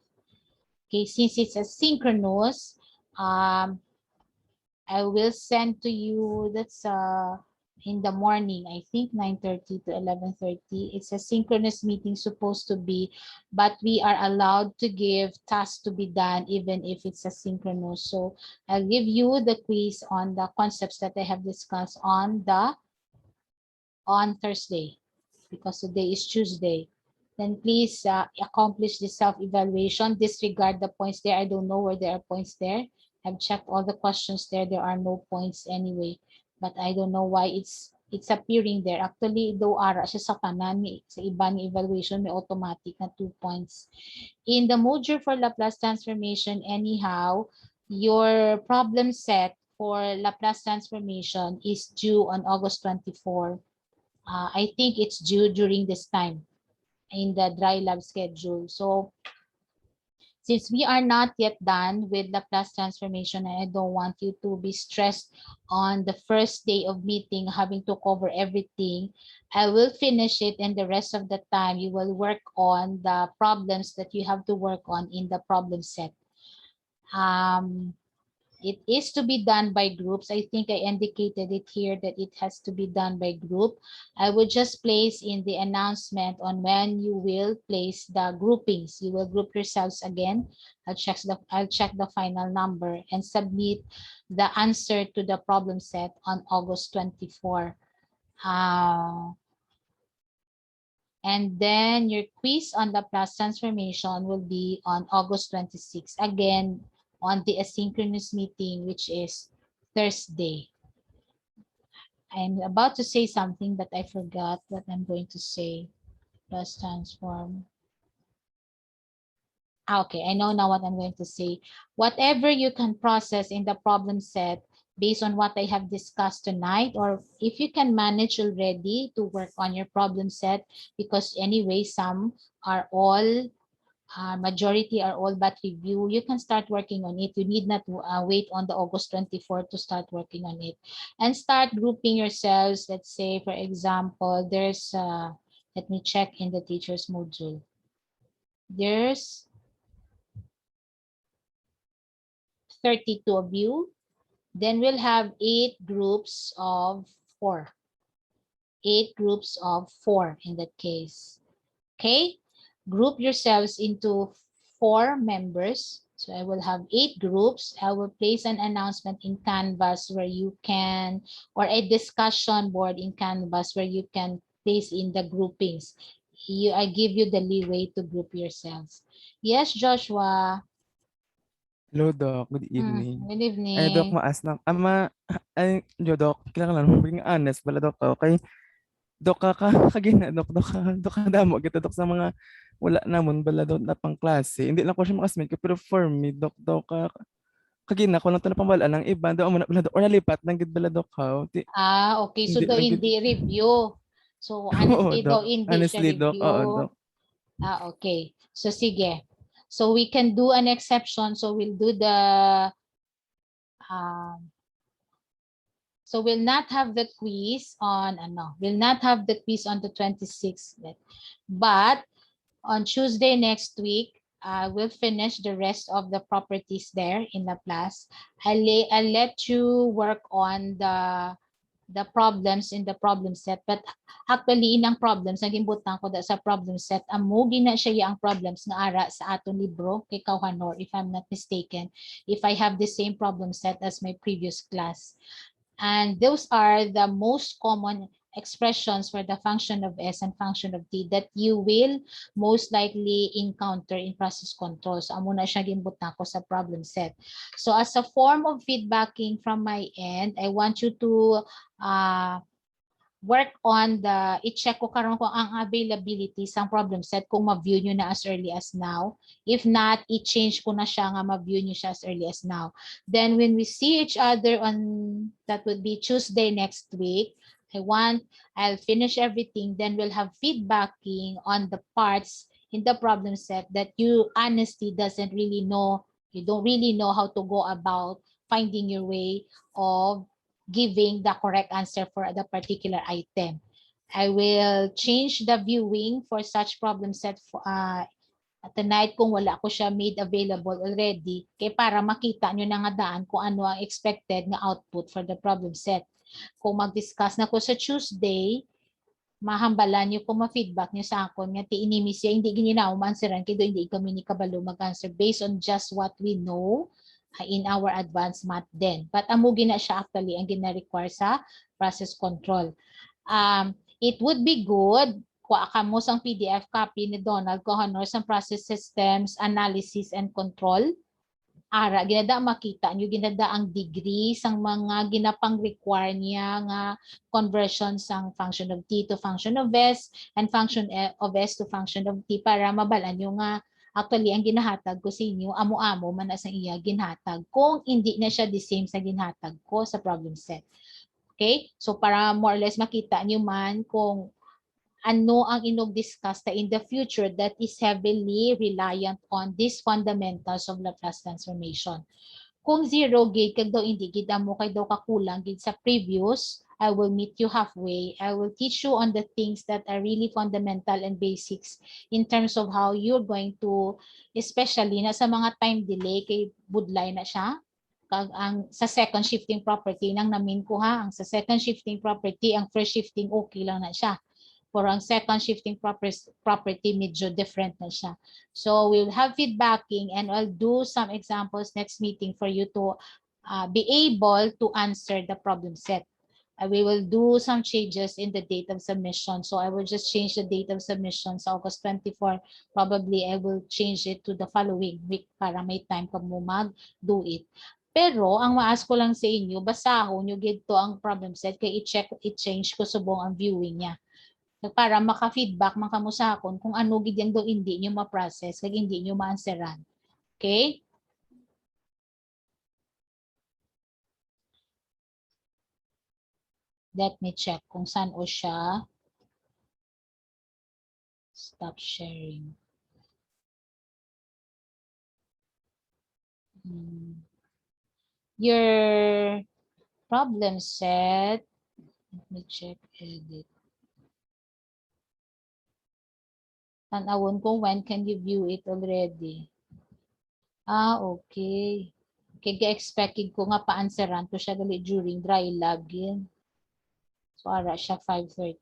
Okay, since it's asynchronous, I will send to you, that's in the morning, I think 9:30 to 11:30. It's a synchronous meeting supposed to be, but we are allowed to give tasks to be done even if it's asynchronous. So I'll give you the quiz on the concepts that I have discussed on Thursday, because today is Tuesday. Then please accomplish the self-evaluation. Disregard the points there. I don't know where there are points there. I've checked all the questions there. There are no points anyway. But I don't know why it's appearing there. Actually, do ara siya sa kanan, sa iba ni evaluation, may automatic na 2 points. In the module for Laplace transformation, anyhow, your problem set for Laplace transformation is due on August 24. I think it's due during this time in the dry lab schedule. So since we are not yet done with Laplace transformation, and I don't want you to be stressed on the first day of meeting having to cover everything, I will finish it, and the rest of the time you will work on the problems that you have to work on in the problem set. It is to be done by groups. I think I indicated it here that it has to be done by group. I would just place in the announcement on when you will place the groupings. You will group yourselves again. I'll check the final number and submit the answer to the problem set on August 24. And then your quiz on the Laplace transformation will be on August 26. Again, on the asynchronous meeting, which is Thursday. I'm about to say something, but I forgot what I'm going to say. Plus transform. Okay, I know now what I'm going to say. Whatever you can process in the problem set based on what I have discussed tonight, or if you can manage already to work on your problem set, because anyway, some are all majority are all but review, you can start working on it. You need not wait on the August 24th to start working on it. And start grouping yourselves. Let's say, for example, there's, let me check in the teacher's module. There's 32 of you. Then we'll have 8 groups of 4. 8 groups of 4 in that case. Okay? Group yourselves into 4 members. So I will have 8 groups. I will place an announcement in Canvas where you can, or a discussion board in Canvas where you can place in the groupings. I give you the leeway to group yourselves. Yes, Joshua. Hello, Doc. Good evening. Good Ay, Doc, evening. maas na. Ay, Doc, kailangan lang maging honest pala, Doc. Okay. Doc, kagina, Doc, damo, kita, Doc, sa mga wala namon bala, Doc, na pang klase. Hindi lang ko siya makasmate ko, pero for me, Doc, kagina ko lang ito na pambala ng iba, Doc, muna bala, Doc, or nalipat, lang gid bala, Doc, ha. Okay. So Hindi daw lang gid. hindi review. So Oo, honestly daw Doc. hindi siya Honestly, Doc, oo, review. Doc. Okay. So sige. So we can do an exception. So we'll do the so we'll not have the quiz on we'll not have the quiz on the 26th. But on Tuesday next week, we'll finish the rest of the properties there in Laplace. I'll let you work on the problems in the problem set, but actually inang problems naging butang ko sa problem set amo gina siya ang problems nga ara sa aton libro kay Kauhanor, if I'm not mistaken, if I have the same problem set as my previous class. And those are the most common expressions for the function of S and function of T that you will most likely encounter in process control. So amo na siya gimbutang ko sa problem set. So as a form of feedbacking from my end, I want you to work on i-check ko karon ko ang availability sa problem set kung ma-view nyo na as early as now. If not, i-change ko na siya nga ma-view nyo siya as early as now. Then when we see each other on, that would be Tuesday next week, I'll finish everything, then we'll have feedbacking on the parts in the problem set that you honestly doesn't really know, you don't really know how to go about finding your way of giving the correct answer for the particular item. I will change the viewing for such problem set tonight kung wala ko siya made available already kay para makita nyo na nga daan kung ano ang expected na output for the problem set. Kung mag-discuss na ko sa Tuesday, mahambalan nyo kung ma-feedback nyo sa akon nga ti inimis siya hindi gininaw manseran kay do hindi kami ni kabalo mag-answer based on just what we know in our advanced math then. But amo gina siya actually ang gina-require sa process control. It would be good kuha ka mo sang PDF copy ni Donald Cohanor sa process systems analysis and control. Ara ginada makita nyo ginada ang degree sang mga ginapang-require niya nga conversion sang function of t to function of s and function of s to function of t para mabalan nyo nga actually ang ginahatag ko sa inyo amo-amo man na sa iya ginhatag kung hindi na siya the same sa ginhatag ko sa problem set. Okay? So para more or less makita nyo man kung ano ang inog-discuss in the future that is heavily reliant on these fundamentals of Laplace transformation. Kung zero gid kag daw hindi gid mo kay daw kakulang gid sa previous, I will meet you halfway. I will teach you on the things that are really fundamental and basics in terms of how you're going to, especially na sa mga time delay kay budlay na siya. Kag ang sa second shifting property nang namin ko ha, ang sa second shifting property, ang first shifting okay lang na siya. For ang second shifting property, medyo different na siya. So we'll have feedbacking and I'll do some examples next meeting for you to be able to answer the problem set. We will do some changes in the date of submission. So I will just change the date of submission sa August 24. Probably I will change it to the following week para may time ka mo mag-do it. Pero ang maas ko lang sa inyo, basahon nyo gito ang problem set kay i-check, i-change ko subong ang viewing niya. Para maka-feedback man kamo sa akon kung ano gid yang do hindi nyo ma-process kag hindi nyo ma-answeran. Okay? Let me check kung saan o siya. Stop sharing. Your problem set, let me check, edit. Tanawon kung when can you view it already. Okay. Kaya expected ko nga pa-answeran ko siya gali during dry login. So, ara siya 5:30.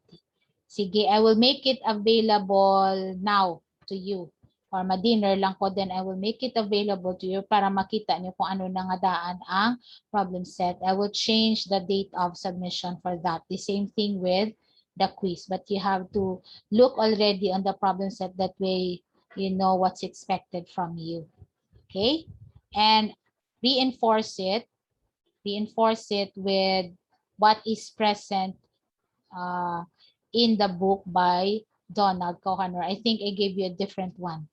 Sige, I will make it available now to you. Or ma-dinner lang ko, then I will make it available to you para makita niyo kung ano na nga daan ang problem set. I will change the date of submission for that. The same thing with the quiz. But you have to look already on the problem set. That way, you know what's expected from you. Okay? And reinforce it with what is present in the book by Donald Kohanor. I think I gave you a different one.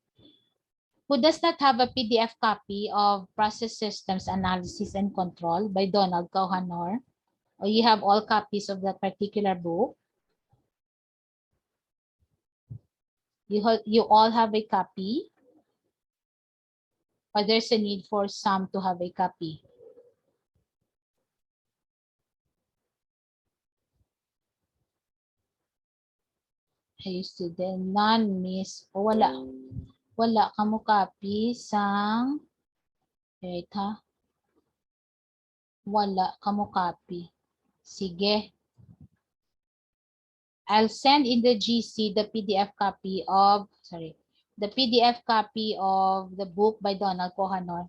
Who does not have a PDF copy of Process Systems Analysis and Control by Donald Kohanor? Or you have all copies of that particular book? You all have a copy? Or there's a need for some to have a copy? Hey, student, non-miss. O wala ka mo copy sang, wait ha, wala ka mo copy. Sige. I'll send in the GC the PDF copy of, the PDF copy of the book by Donald Kohanor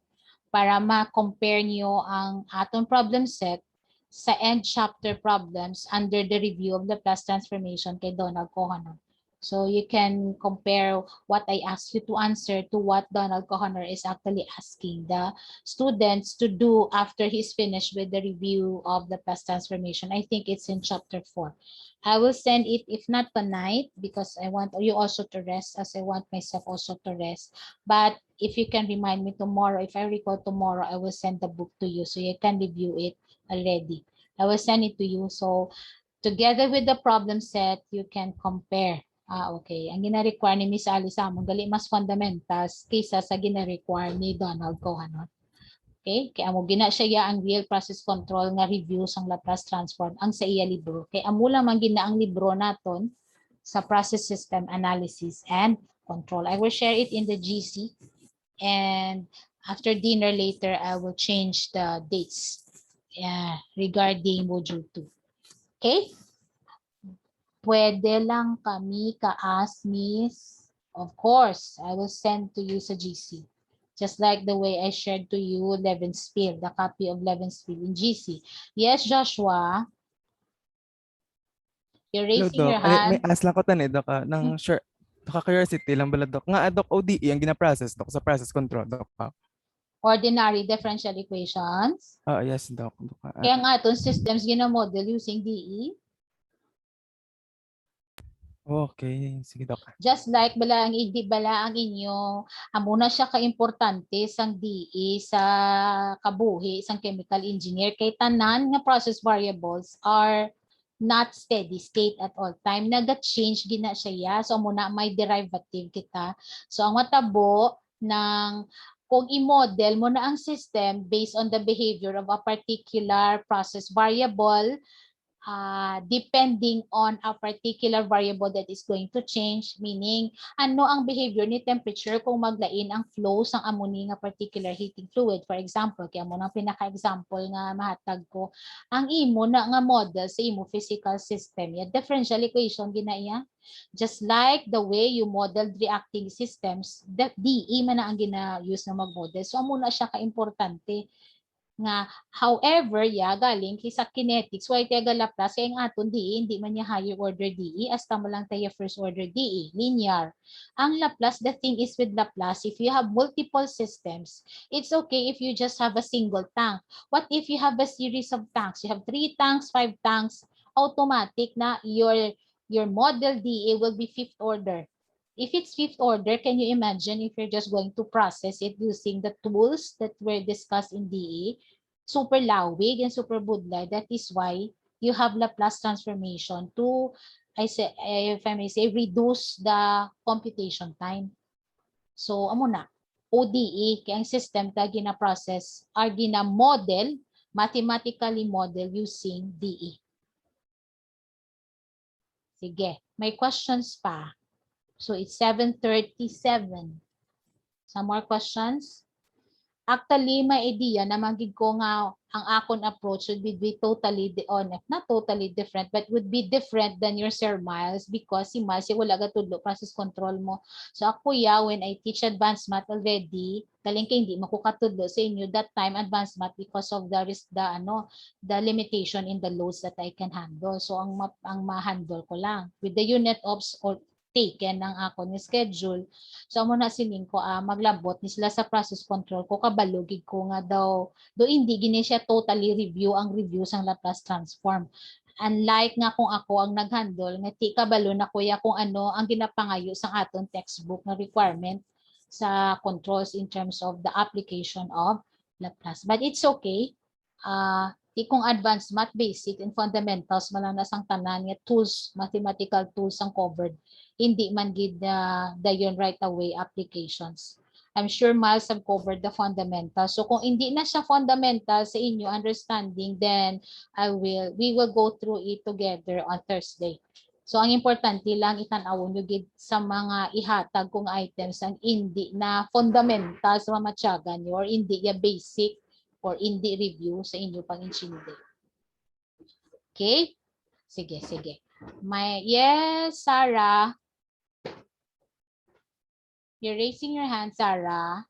para ma-compare nyo ang atong problem set sa end chapter problems under the review of the Laplace transformation kay Donald Kohanor. So you can compare what I asked you to answer to what Donald Kohanor is actually asking the students to do after he's finished with the review of the Laplace transformation. I think it's in chapter 4. I will send it, if not tonight, because I want you also to rest, as I want myself also to rest. But if you can remind me tomorrow, if I recall tomorrow, I will send the book to you so you can review it already. I will send it to you. So together with the problem set, you can compare. Okay. Ang gina-require ni Miss Ali sa amon, gali mas fundamentals kaysa sa gina-require ni Donald Kohanor. Okay? Kaya amo gina siya ya ang real process control nga review sang Laplace transform ang sa iya libro. Kaya amo lang man gina ang libro naton sa process system analysis and control. I will share it in the GC, and after dinner later I will change the dates regarding module 2. Okay? Pwede lang kami ka-ask, Miss. Of course, I will send to you sa GC. Just like the way I shared to you Levenspiel, the copy of Levenspiel in GC. Yes, Joshua? You're Hello, raising Doc. your May hand. ask lang ko tani, Doc, ng sure. Curiosity lang bala, Doc. Nga, Doc, ODE ang gina-process, Doc, sa process control, Doc. Ordinary differential equations. Yes, Doc. Kaya nga itong systems gina-model using DE. Okay, sige, Doc. Just like bala ang inyo, amuna siya ka-importante sang DE sa kabuhi, sang chemical engineer, kay tanan nga process variables are not steady state at all time. Naga-change gina siya. So muna may derivative kita. So ang matabo ng kung i-model mo na ang system based on the behavior of a particular process variable, depending on a particular variable that is going to change, meaning ano ang behavior ni temperature kung maglain ang flow sang amoni nga particular heating fluid. For example, kaya mo nang pinaka-example nga mahatag ko, ang imo na nga model sa imo physical system, ya differential equation ginaiya. Just like the way you modeled reacting systems, DE man na ang gina-use na mag-model. So amo na siya ka-importante nga, however, galing kisa kinetics, why taga Laplace, kaya ang aton DE, hindi man niya higher order DE, as tama lang tayo first order DE, linear. Ang Laplace, the thing is with Laplace, if you have multiple systems, it's okay if you just have a single tank. What if you have a series of tanks? You have 3 tanks, 5 tanks, automatic na your model DE will be 5th order. If it's 5th order, can you imagine if you're just going to process it using the tools that were discussed in DE? Super lawig and super budlay. That is why you have Laplace transformation to, if I may say, reduce the computation time. So, amo na. ODE, kaya ang system ta gina-process or gina-model, mathematically model using DE. Sige, may questions pa. So it's 7:37. Some more questions? Actually, may idea na magig ko nga ang akon approach would be totally not totally different, but would be different than your Sir Miles because si Miles wala ga tudlo process control mo. So ako when I teach advanced math already, galing kay hindi makukatudlo sa inyo that time advanced math because of the limitation in the loads that I can handle. So ang ma-handle ko lang with the unit ops or taken ng ako ni schedule. So amo na siling ko maglabot ni sila sa process control ko kabalugig ko nga daw do hindi gini siya totally review ang review sang Laplace transform. Unlike nga kung ako ang naghandle nga ti kabalo na kuya kung ano ang ginapangayo sa aton textbook na requirement sa controls in terms of the application of Laplace. But it's okay. Kung advanced math, basic and fundamentals malang nasang tanan nga tools, mathematical tools ang covered. Hindi man gid dayon right away applications. I'm sure Miles have covered the fundamentals. So kung hindi na siya fundamental sa inyo understanding, then we will go through it together on Thursday. So ang importante lang itan-awon nyo gid sa mga ihatag kong items ang hindi na fundamental sa mamatyagan nyo or hindi ya basic or hindi review sa inyo pang-insinde. Okay? Sige, sige. Yes, Sarah. You're raising your hand, Sarah.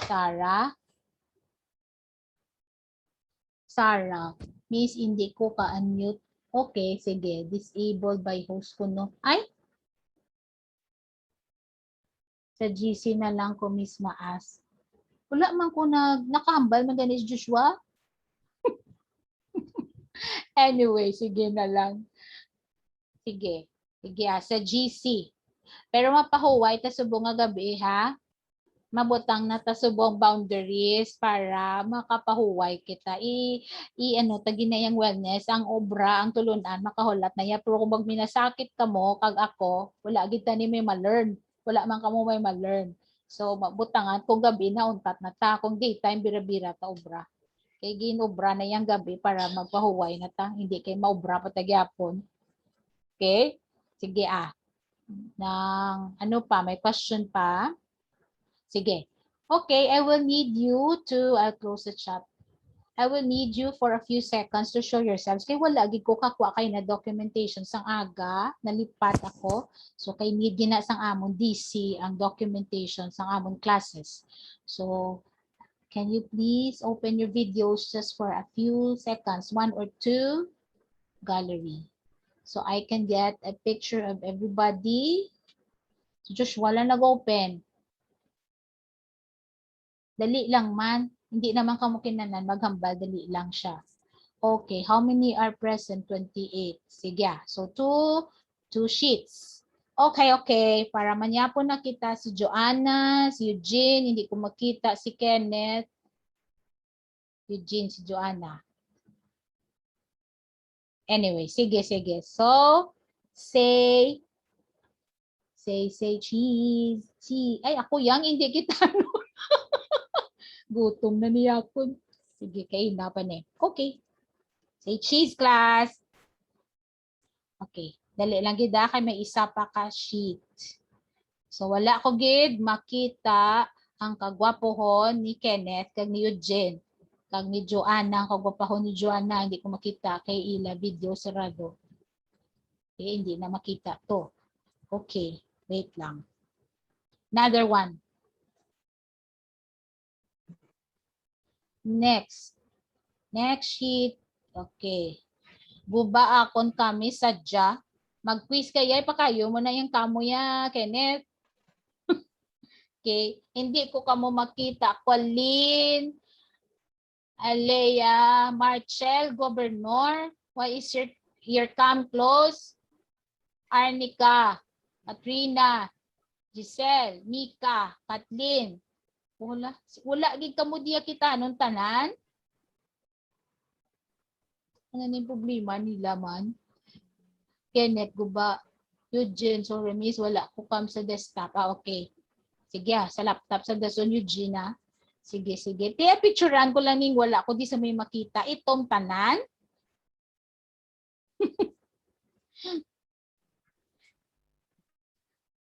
Sarah. Sarah. Miss, hindi ko ka-unmute. Okay, sige. Disabled by host ko, no? Ay! Sa GC na lang ko, Miss Maas. Wala man ko nakahambal man ganis Joshua. Anyway, sige na lang. Sige. Sige sa GC. Pero mapahuway ta subong nga gabi ha. Mabutang na ta subong boundaries para makapahuway kita. Ano ta ginayang wellness ang obra ang tulunan makahulat na ya pero kung magminasakit ka mo kag ako wala gid ta ni may ma-learn. Wala man kamo may ma-learn. So mabutangan kung gabi na untat na ta kung daytime bira-bira ta obra. Kay ginobra na yang gabi para magpahuway na ta, hindi kay maobra pa tagyapon. Okay? Sige Nang ano pa, may question pa? Sige. Okay, I will need you to I'll close the chat. I will need you for a few seconds to show yourselves. Kay wala gid ko kakuha kay na documentation sang aga, nalipat ako. So kay need gina sang amon DC ang documentation sang amon classes. So can you please open your videos just for a few seconds, 1 or 2, gallery. So I can get a picture of everybody. So just wala nag-open. Dali lang man. Hindi naman kamo kinanan maghambal, dali lang siya. Okay, how many are present? 28. Sige. So two sheets. Okay. Para manyapon na kita si Joanna, si Eugene, hindi ko makita si Kenneth. Eugene, si Joanna. Anyway, sige. So, say cheese. Ay, ako yang hindi kita. Gutom na niya ako. Sige, kayo na pa ni. Okay. Say cheese, class. Okay. Dali lang gid kay may isa pa ka sheet. So wala ko gid makita ang kagwapohon ni Kenneth kag ni Eugene kag ni Joanna, ang kagwapahon ni Joanna hindi ko makita kay ila video sarado. Okay, hindi na makita to. Okay, wait lang. Another one. Next sheet. Okay. Guba akon kami sadya. Mag-quiz kaya pa kayo mo na yung kamo ya, Kenneth. Okay. Hindi ko kamo makita. Colleen, Alea, Marcel, Governor. Why is your cam close? Arnica, Katrina, Giselle, Mika, Kathleen. Wala gid kamo diya kita nung tanan. Ano ni problema nila man? Kenneth, guba. Eugene, sorry miss, wala ko kam sa desktop. Okay. Sige sa laptop sa dason Eugene ah. Sige. Kaya picturean ko lang ning wala ko di sa may makita. Itong tanan.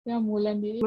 Kaya mulan di.